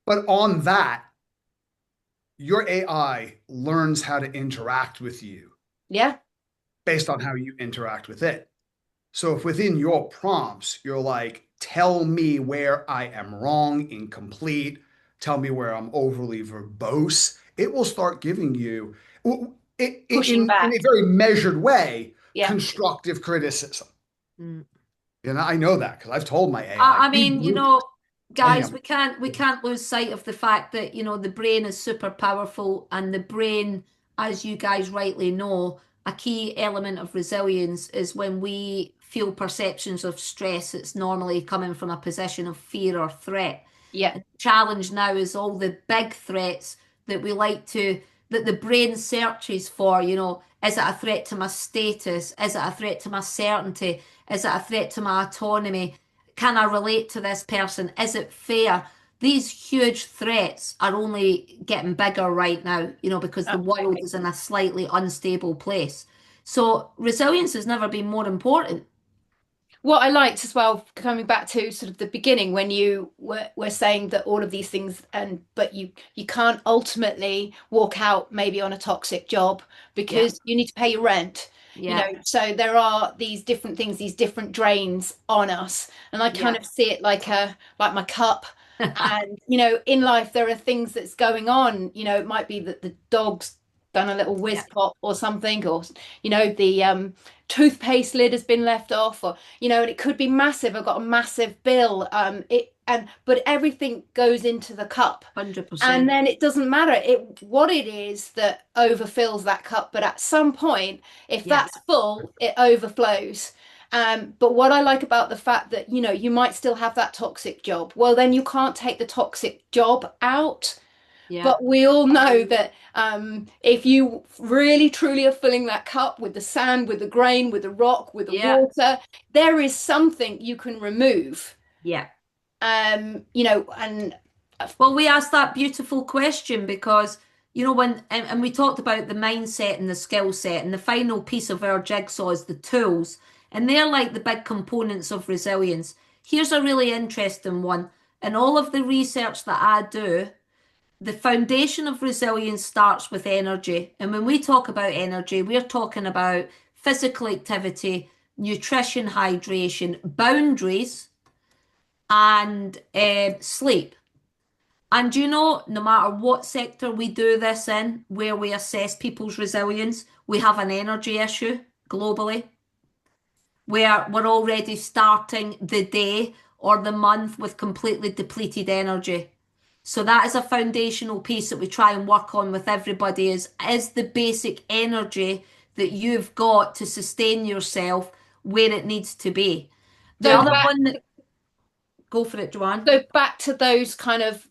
But on that, your AI learns how to interact with you Yeah, based on how you interact with it. So if within your prompts, you're like, tell me where I am wrong, incomplete, tell me where I'm overly verbose, it will start giving you, pushing in back. a very measured way, Yeah. constructive criticism. Mm. I know that because I've told my AI, I be mean, brutal. Tell me guys, I'm we can't lose sight of the fact that, the brain is super powerful and the brain, as you guys rightly know, a key element of resilience is when we feel perceptions of stress, it's normally coming from a position of fear or threat. Yeah. And the challenge now is all the big threats that we like to that the brain searches for, is it a threat to my status? Is it a threat to my certainty? Is it a threat to my autonomy? Can I relate to this person? Is it fair? These huge threats are only getting bigger right now, because the world Absolutely. is in a slightly unstable place. So resilience has never been more important. What I liked as well, coming back to sort of the beginning when you were saying that all of these things, but you can't ultimately walk out maybe on a toxic job Yeah, because you need to pay your rent. yeah, So there are these different things, these different drains on us, and I kind yeah. of see it like my cup. And in life there are things that's going on. It might be that the dog's done a little whiz Yeah, pop or something, or the toothpaste lid has been left off, or and it could be massive. I've got a massive bill. But everything goes into the cup, and 100%. then it doesn't matter what it is that overfills that cup. But at some point, if Yeah, that's full, it overflows. But what I like about the fact that you might still have that toxic job, well, then you can't take the toxic job out. yeah, But we all know that if you really truly are filling that cup with the sand, with the grain, with the rock, with the yeah, water, there is something you can remove. yeah. And Well, we asked that beautiful question because, and we talked about the mindset and the skill set, and the final piece of our jigsaw is the tools, and they're like the big components of resilience. Here's a really interesting one. In all of the research that I do, the foundation of resilience starts with energy. And when we talk about energy, we're talking about physical activity, nutrition, hydration, boundaries, and sleep. And no matter what sector we do this in, where we assess people's resilience, we have an energy issue globally, where we're already starting the day or the month with completely depleted energy. So that is a foundational piece that we try and work on with everybody is the basic energy that you've got to sustain yourself where it needs to be. The So other back one that, go for it, Joanne. so back to those kind of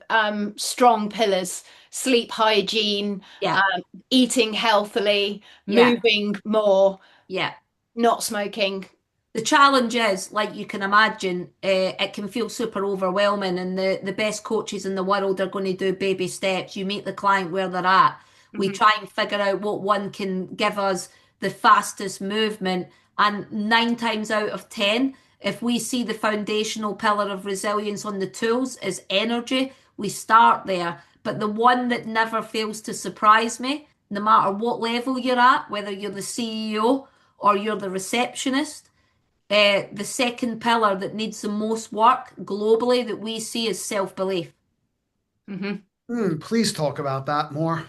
strong pillars: sleep hygiene, Yeah, um, eating healthily, yeah, moving more, yeah. not smoking. The challenge is, like you can imagine, it can feel super overwhelming, and the best coaches in the world are going to do baby steps. You meet the client where they're at. We Mhm. try and figure out what one can give us the fastest movement. And 9 times out of 10, if we see the foundational pillar of resilience on the tools is energy, we start there. But the one that never fails to surprise me, no matter what level you're at, whether you're the CEO or you're the receptionist, the second pillar that needs the most work globally that we see is self-belief. Mhm. Please talk about that more.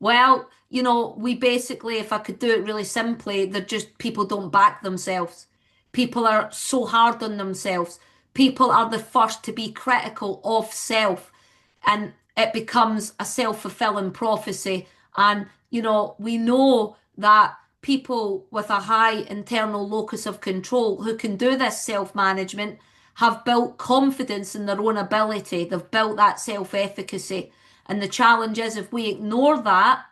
Well, we basically, if I could do it really simply, they're just people don't back themselves. People are so hard on themselves. People are the first to be critical of self, and it becomes a self-fulfilling prophecy. And, we know that people with a high internal locus of control who can do this self-management have built confidence in their own ability. They've built that self-efficacy. And the challenge is if we ignore that,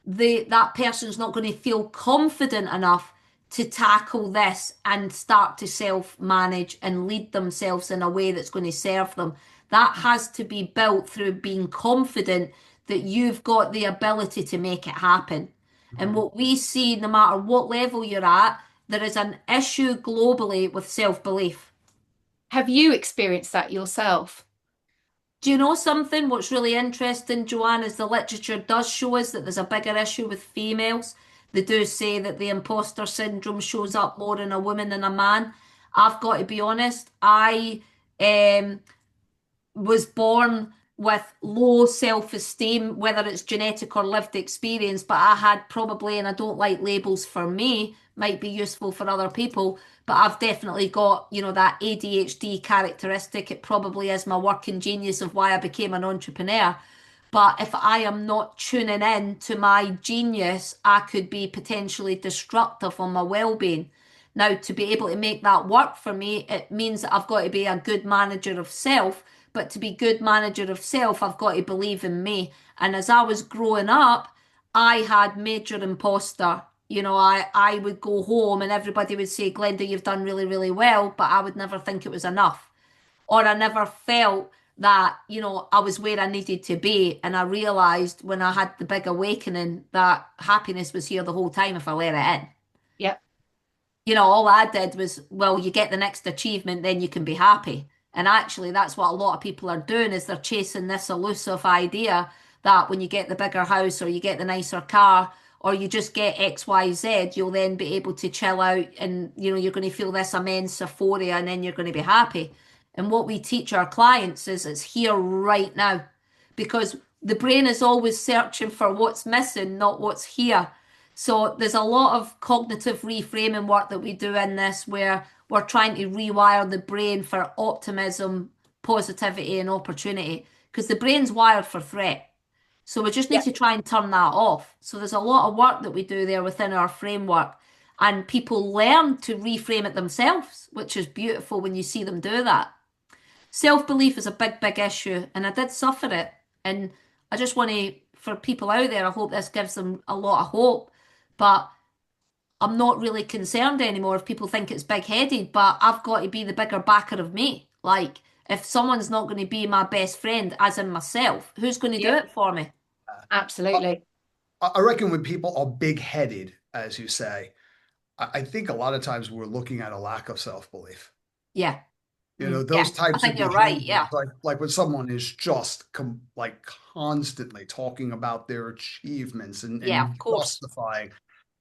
that person's not going to feel confident enough to tackle this and start to self-manage and lead themselves in a way that's going to serve them. That has to be built through being confident that you've got the ability to make it happen. And Mhm. what we see, no matter what level you're at, there is an issue globally with self-belief. Have you experienced that yourself? Do you know something? What's really interesting, Joanne, is the literature does show us that there's a bigger issue with females. They do say that the imposter syndrome shows up more in a woman than a man. I've got to be honest, I um, was born with low self-esteem, whether it's genetic or lived experience, but I had probably, and I don't like labels for me, might be useful for other people, but I've definitely got, that ADHD characteristic. It probably is my working genius of why I became an entrepreneur. But if I am not tuning in to my genius, I could be potentially destructive on my well-being. Now, to be able to make that work for me, it means that I've got to be a good manager of self. But to be good manager of self, I've got to believe in me. And as I was growing up, I had major imposter. I would go home and everybody would say, Glenda, you've done really, really well, but I would never think it was enough. Or I never felt that, I was where I needed to be. And I realized when I had the big awakening that happiness was here the whole time if I let it in. Yep. All I did was, well, you get the next achievement, then you can be happy. And actually, that's what a lot of people are doing is they're chasing this elusive idea that when you get the bigger house or you get the nicer car or you just get XYZ, you'll then be able to chill out and, you're going to feel this immense euphoria and then you're going to be happy. And what we teach our clients is it's here right now because the brain is always searching for what's missing, not what's here. So there's a lot of cognitive reframing work that we do in this where we're trying to rewire the brain for optimism, positivity, and opportunity because the brain's wired for threat. So we just need Yep. to try and turn that off. So there's a lot of work that we do there within our framework, and people learn to reframe it themselves, which is beautiful when you see them do that. Self-belief is a big, big issue, and I did suffer it. And I just want to, for people out there, I hope this gives them a lot of hope. But I'm not really concerned anymore if people think it's big-headed, but I've got to be the bigger backer of me. Like, if someone's not going to be my best friend, as in myself, who's going to do Yep. it for me? I, Absolutely. I reckon when people are big-headed, as you say, I think a lot of times we're looking at a lack of self-belief. Yeah, yeah. Those I types of think you're right. behaviors, Yeah, like when someone is just like constantly talking about their achievements yeah, and of course. justifying,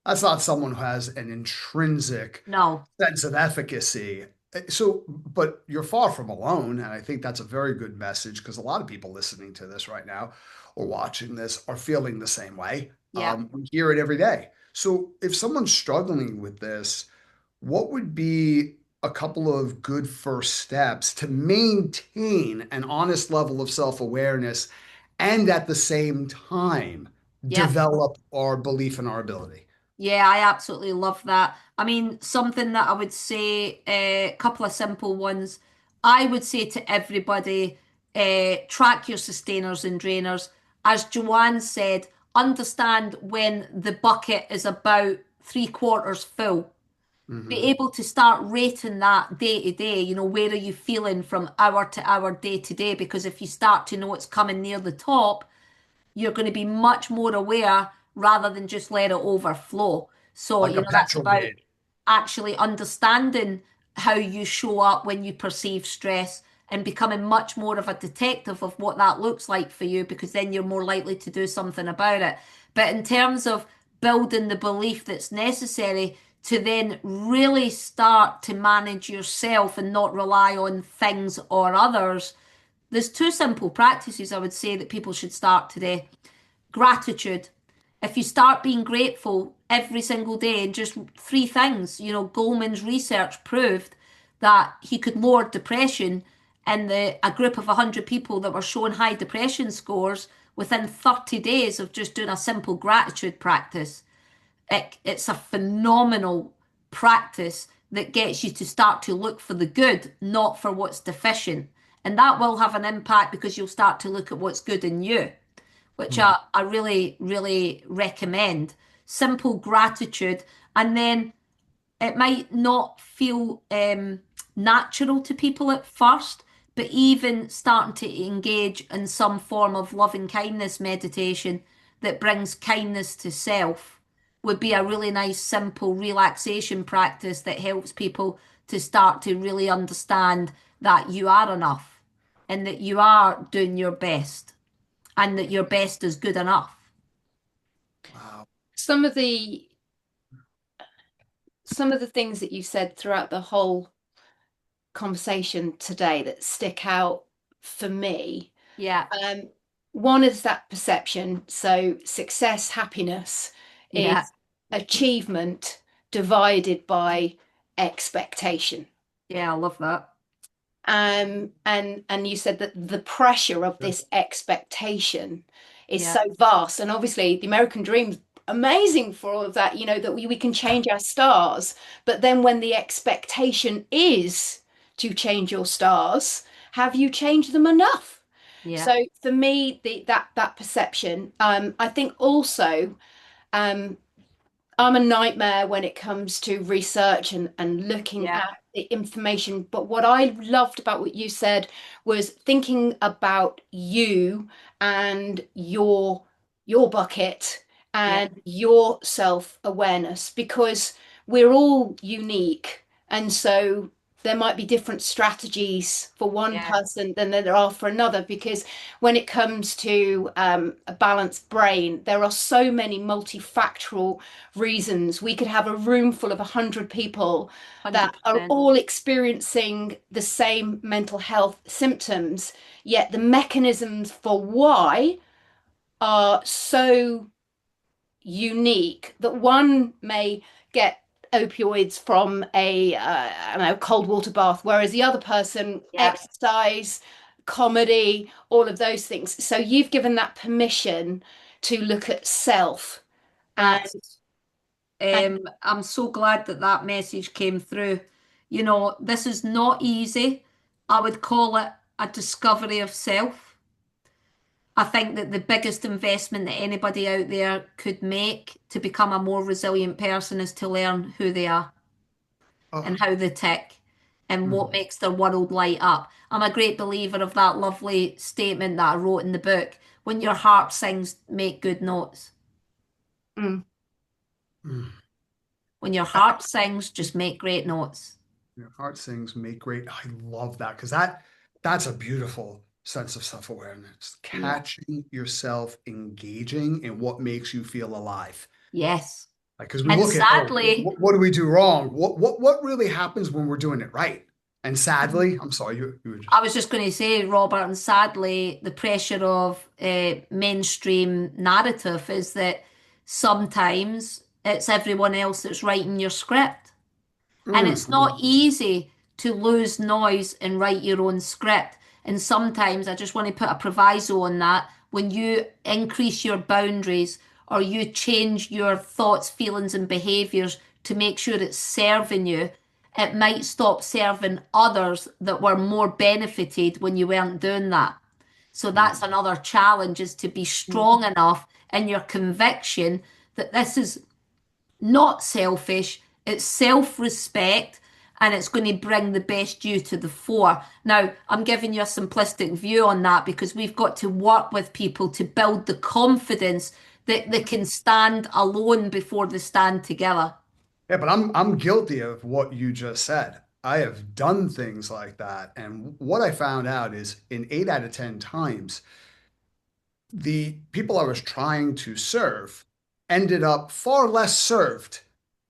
that's not someone who has an intrinsic No, sense of efficacy. So, but you're far from alone, and I think that's a very good message because a lot of people listening to this right now or watching this are feeling the same way. yeah. We hear it every day. So, if someone's struggling with this, what would be a couple of good first steps to maintain an honest level of self-awareness and at the same time Yep. develop our belief in our ability? Yeah, I absolutely love that. I mean, something that I would say, a couple of simple ones. I would say to everybody, track your sustainers and drainers. As Joanne said, understand when the bucket is about three quarters full. Be Hmm. able to start rating that day to day. Where are you feeling from hour to hour, day to day? Because if you start to know it's coming near the top, you're going to be much more aware rather than just let it overflow. So, Like a that's petrol about gauge. actually understanding how you show up when you perceive stress and becoming much more of a detective of what that looks like for you, because then you're more likely to do something about it. But in terms of building the belief that's necessary to then really start to manage yourself and not rely on things or others, there's two simple practices I would say that people should start today. Gratitude. If you start being grateful every single day and just three things, Goleman's research proved that he could lower depression in a group of 100 people that were showing high depression scores within 30 days of just doing a simple gratitude practice. It's a phenomenal practice that gets you to start to look for the good, not for what's deficient. And that will have an impact because you'll start to look at what's good in you, which Hmm. I really, really recommend. Simple gratitude. And then it might not feel natural to people at first, but even starting to engage in some form of loving kindness meditation that brings kindness to self would be a really nice, simple relaxation practice that helps people to start to really understand that you are enough and that you are doing your best and that your best is good enough. Wow. Some of the some of the things that you said throughout the whole conversation today that stick out for me. Yeah, Um, One is that perception. So success, happiness yeah, is achievement divided by expectation. yeah, I love that. And you said that the pressure of this expectation is Yeah, so vast. And obviously the American dream's amazing for all of that, that we can change our stars. But then when the expectation is to change your stars, have you changed them enough? yeah, So for me, that perception, I think also um, I'm a nightmare when it comes to research and looking yeah, at the information. But what I loved about what you said was thinking about you and your bucket yeah, and your self-awareness because we're all unique. And so there might be different strategies for one yeah, person than there are for another because when it comes to a balanced brain, there are so many multifactorial reasons. We could have a room full of 100 people that are 100%. all experiencing the same mental health symptoms, yet the mechanisms for why are so unique that one may get opioids from a I don't know, cold water bath, whereas the other person Yeah, exercise, comedy, all of those things. So you've given that permission to look at self and, that's, and I'm so glad that that message came through. This is not easy. I would call it a discovery of self. I think that the biggest investment that anybody out there could make to become a more resilient person is to learn who they are Oh. and how they tick and what Mhm. makes their world light up. I'm a great believer of that lovely statement that I wrote in the book. When your heart sings, make good notes. mm, Mm. When your heart sings, just make great notes. Your heart sings, make great. I love that because that's a beautiful sense of self-awareness. Yeah. Catching yourself engaging in what makes you feel alive. Yes. Like, because we And look at, oh, sadly, what do we do wrong? What really happens when we're doing it right? And sadly, I'm sorry, you were I just was just going to say, Robert, and sadly, the pressure of mainstream narrative is that sometimes it's everyone else that's writing your script. And it's not mm, easy to lose noise and write your own script. And sometimes I just want to put a proviso on that. When you increase your boundaries or you change your thoughts, feelings, and behaviors to make sure it's serving you, it might stop serving others that were more benefited when you weren't doing that. So that's Mm. another challenge, is to be strong enough in your conviction that this is not selfish, it's self-respect, and it's going to bring the best you to the fore. Now, I'm giving you a simplistic view on that because we've got to work with people to build the confidence that they can stand alone before they stand together. Yeah, but I'm guilty of what you just said. I have done things like that, and what I found out is in 8 out of 10 times, the people I was trying to serve ended up far less served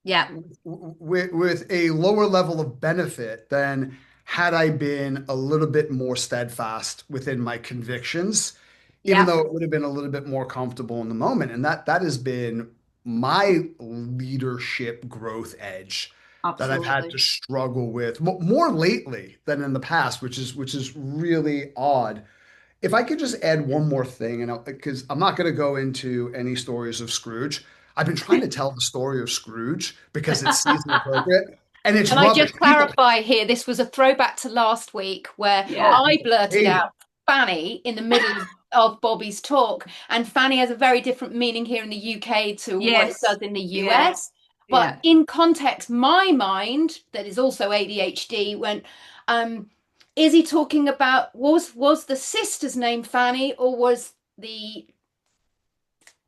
Yeah, with a lower level of benefit than had I been a little bit more steadfast within my convictions, even yeah, though it would have been a little bit more comfortable in the moment. And that has been my leadership growth edge that I've had absolutely. to struggle with more lately than in the past, which is really odd. If I could just add one more thing, and because I'm not going to go into any stories of Scrooge, I've been trying to tell the story of Scrooge because it's season appropriate, and it's Can I just rubbish. People, clarify here? This was a throwback to last week where Yeah, oh, I people blurted hate out it. Fanny in the middle of Bobby's talk. And Fanny has a very different meaning here in the UK to what it does yes, in the yeah, US. But yeah. in context, my mind, that is also ADHD, went, um, is he talking about was the sister's name Fanny or was the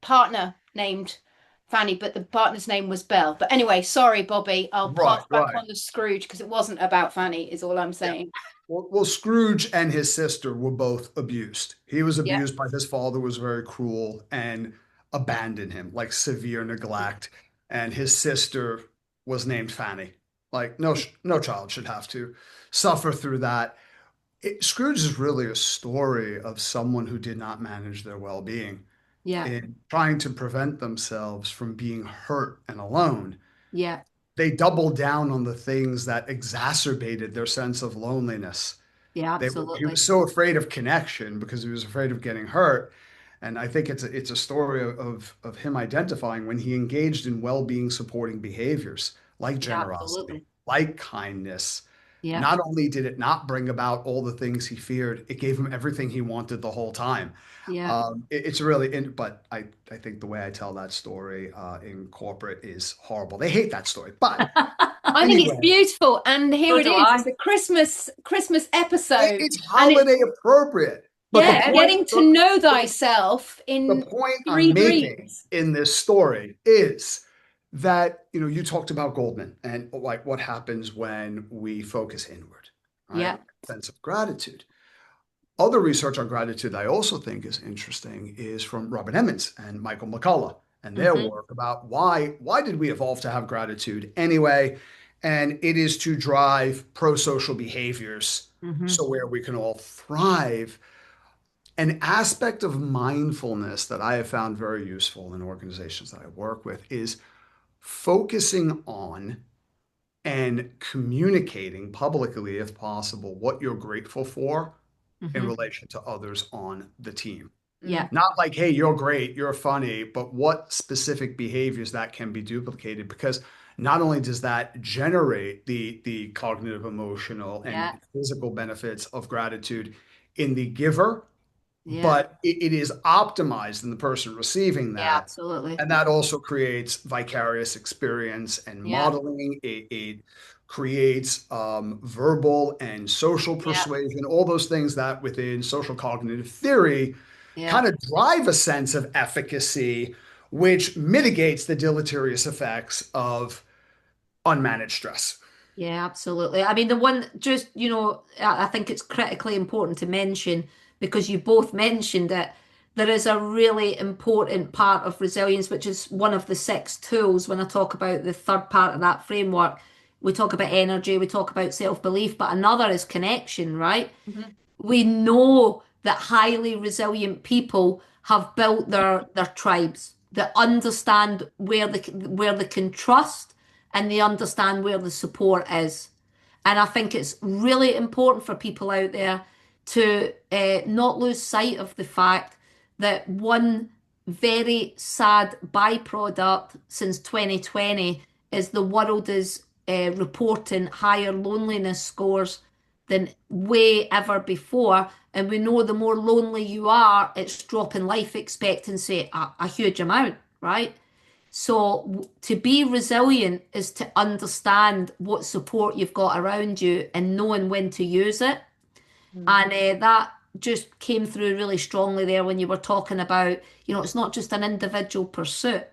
partner named Fanny, but the partner's name was Belle. But anyway, sorry, Bobby. I'll pass Right, back right. on the Scrooge because it wasn't about Fanny, is all I'm Yeah. saying. Well, Scrooge and his sister were both abused. He was Yeah, abused by his father, was very cruel and abandoned him, like severe neglect. And his sister was named Fanny. Like no child should have to suffer through that. Scrooge is really a story of someone who did not manage their well-being yeah, in trying to prevent themselves from being hurt and alone. yeah, They doubled down on the things that exacerbated their sense of loneliness. yeah, He absolutely. was so afraid of connection because he was afraid of getting hurt. And I think it's a story of him identifying when he engaged in well-being supporting behaviors like Yeah, generosity, absolutely. like kindness. Yeah, Not only did it not bring about all the things he feared, it gave him everything he wanted the whole time. yeah. It's really, but I think the way I tell that story in corporate is horrible. They hate that story. But I think it's anyway, beautiful, and here So it do is. It's I. a Christmas episode, it's and it's holiday appropriate. But the yeah, Yeah, point, getting to the, know the, thyself the in point I'm three making dreams. in this story is that, you talked about Goldman and like what happens when we focus inward, right? yeah. Sense of gratitude. Other research on gratitude I also think is interesting is from Robert Emmons and Michael McCullough and their Hmm. work about why did we evolve to have gratitude anyway? And it is to drive pro-social behaviors Hmm. so where we can all thrive. An aspect of mindfulness that I have found very useful in organizations that I work with is focusing on and communicating publicly, if possible, what you're grateful for in Hmm. relation to others on the team. Yeah, Not like, hey, you're great, you're funny, but what specific behaviors that can be duplicated because not only does that generate the cognitive, emotional, yeah, and physical benefits of gratitude in the giver, yeah, but it is optimized in the person receiving yeah, that. absolutely. And that also creates vicarious experience and Yeah, modeling. It creates verbal and social yeah, persuasion, all those things that within social cognitive theory yeah. kind of drive a sense of efficacy, which mitigates the deleterious effects of unmanaged stress. Yeah, absolutely. I mean, the one just, I think it's critically important to mention because you both mentioned it. There is a really important part of resilience, which is one of the six tools. When I talk about the third part of that framework, we talk about energy, we talk about self-belief, but another is connection, right? Mhm. We know that highly resilient people have built their tribes that understand where they can trust and they understand where the support is. And I think it's really important for people out there to not lose sight of the fact that one very sad byproduct since 2020 is the world is reporting higher loneliness scores than way ever before. And we know the more lonely you are, it's dropping life expectancy a huge amount, right? So to be resilient is to understand what support you've got around you and knowing when to use it. Mm. And that just came through really strongly there when you were talking about, it's not just an individual pursuit.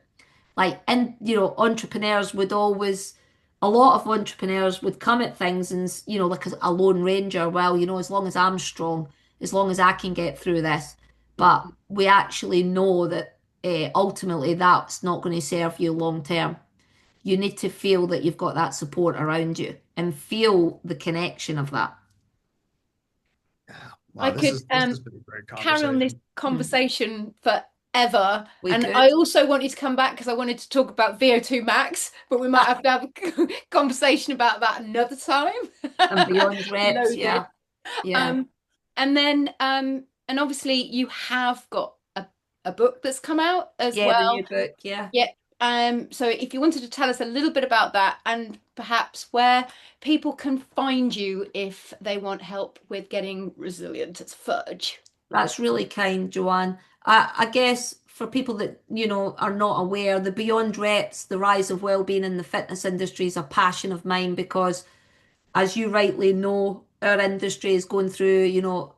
Like, and entrepreneurs would always, a lot of entrepreneurs would come at things and, like a lone ranger. Well, as long as I'm strong, as long as I can get through this. But we actually know that ultimately that's not going to serve you long term. You need to feel that you've got that support around you and feel the connection of that. Yeah. I Wow, this could is this has been a great carry on this conversation. Mm. conversation forever. We And I could. also wanted to come back because I wanted to talk about VO2 max, but we might have to have a conversation about that another time. And beyond reps, Loaded. yeah. Yeah. Um, and then and obviously you have got a book that's come out as Yeah, the well. new book, yeah. Yeah. So if you wanted to tell us a little bit about that and perhaps where people can find you if they want help with getting resilient as Fudge. That's really kind, Joanne. I guess for people that, are not aware, the Beyond Reps, the rise of well-being in the fitness industry is a passion of mine because as you rightly know, our industry is going through,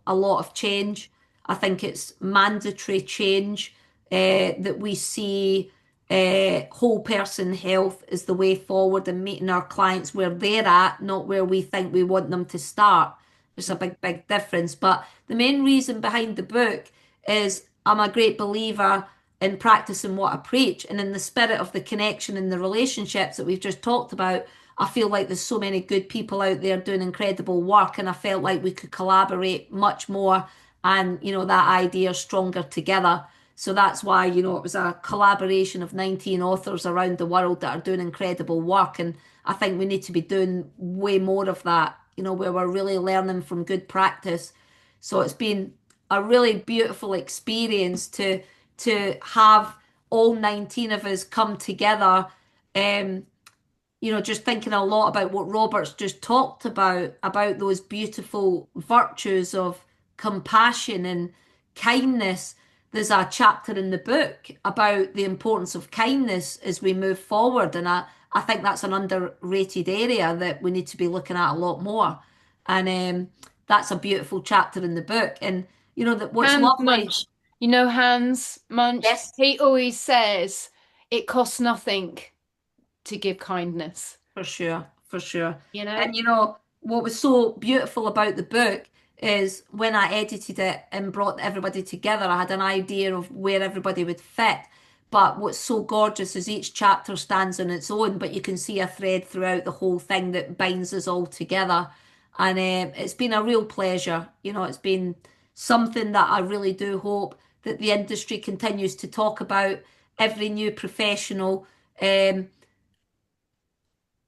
a lot of change. I think it's mandatory change that we see whole person health is the way forward and meeting our clients where they're at, not where we think we want them to start. There's a big, big difference. But the main reason behind the book is I'm a great believer in practicing what I preach. And in the spirit of the connection and the relationships that we've just talked about, I feel like there's so many good people out there doing incredible work. And I felt like we could collaborate much more and, that idea stronger together. So that's why, it was a collaboration of 19 authors around the world that are doing incredible work. And I think we need to be doing way more of that, where we're really learning from good practice. So it's been a really beautiful experience to have all 19 of us come together. Um, just thinking a lot about what Robert's just talked about those beautiful virtues of compassion and kindness. There's a chapter in the book about the importance of kindness as we move forward. And I think that's an underrated area that we need to be looking at a lot more. And that's a beautiful chapter in the book. And that what's Hans lovely, Munch. You know Hans Munch? yes, He always says it costs nothing to give kindness, for sure, for sure. you know? And what was so beautiful about the book is when I edited it and brought everybody together, I had an idea of where everybody would fit. But what's so gorgeous is each chapter stands on its own, but you can see a thread throughout the whole thing that binds us all together. And it's been a real pleasure. It's been something that I really do hope that the industry continues to talk about. Every new professional.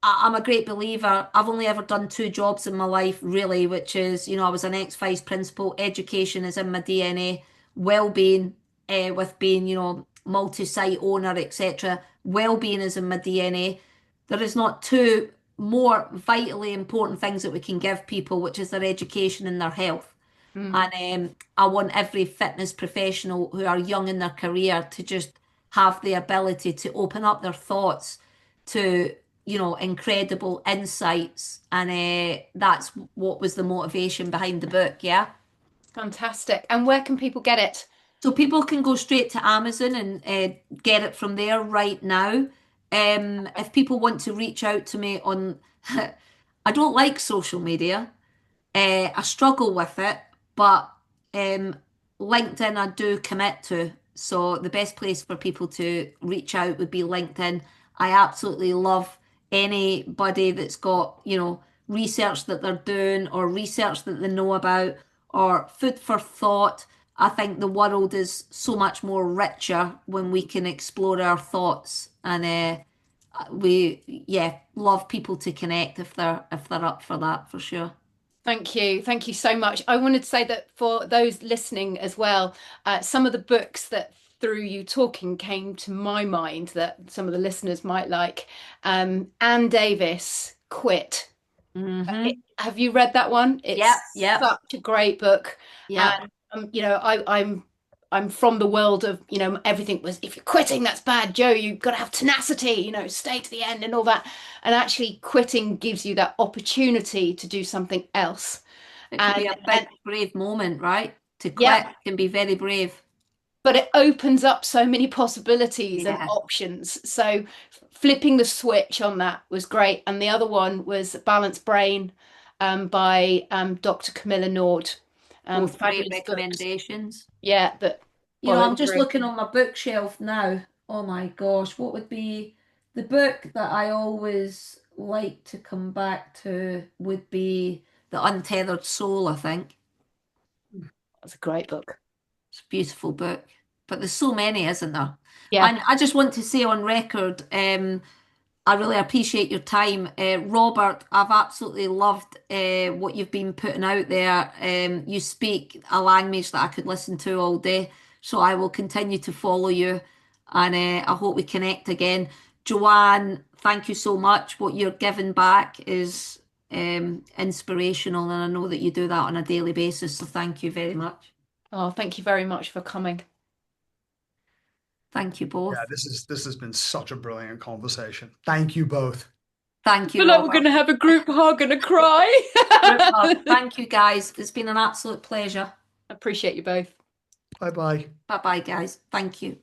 I'm a great believer. I've only ever done two jobs in my life, really, which is, I was an ex-vice principal. Education is in my DNA. Well-being, with being, multi-site owner, etc. Well-being is in my DNA. There is not two more vitally important things that we can give people, which is their education and their health. Mm. And I want every fitness professional who are young in their career to just have the ability to open up their thoughts to, incredible insights. And that's what was the motivation behind the book. Yeah. Fantastic. And where can people get it? So people can go straight to Amazon and get it from there right now. If people want to reach out to me on, I don't like social media. I struggle with it, but um, LinkedIn I do commit to. So the best place for people to reach out would be LinkedIn. I absolutely love anybody that's got, research that they're doing or research that they know about or food for thought. I think the world is so much more richer when we can explore our thoughts and yeah, love people to connect if they're up for that for sure. Thank you. Thank you so much. I wanted to say that for those listening as well, some of the books that through you talking came to my mind that some of the listeners might like. Anne Davis, Quit. Have you read that one? Yep, It's yep, such a great book. yep. And you know, I'm from the world of, you know, everything was, if you're quitting, that's bad, Joe. You've got to have tenacity, you know, stay to the end and all that. And actually, quitting gives you that opportunity to do something else. It can be And a big, brave moment, right? To yeah, quit can be very brave. but it opens up so many possibilities and Yeah. options. So flipping the switch on that was great. And the other one was Balanced Brain, by Dr. Camilla Nord. Both great Fabulous books. recommendations. Yeah, that You know, follow I'm just through. looking on my bookshelf now. Oh my gosh, what would be the book that I always like to come back to would be The Untethered Soul, I think. That's a great book. It's a beautiful book. But there's so many, isn't there? Yeah. And I just want to say on record, I really appreciate your time. Robert, I've absolutely loved what you've been putting out there. You speak a language that I could listen to all day, so I will continue to follow you, and I hope we connect again. Joanne, thank you so much. What you're giving back is inspirational, and I know that you do that on a daily basis, so thank you very much. Oh, thank you very much for coming. Thank you Yeah, both. this has been such a brilliant conversation. Thank you both. Thank I you, feel like we're Robert. going to have a group hug and a cry. Group hug. Thank you, guys. It's been an absolute pleasure. Appreciate you both. Bye bye. Bye bye, guys. Thank you.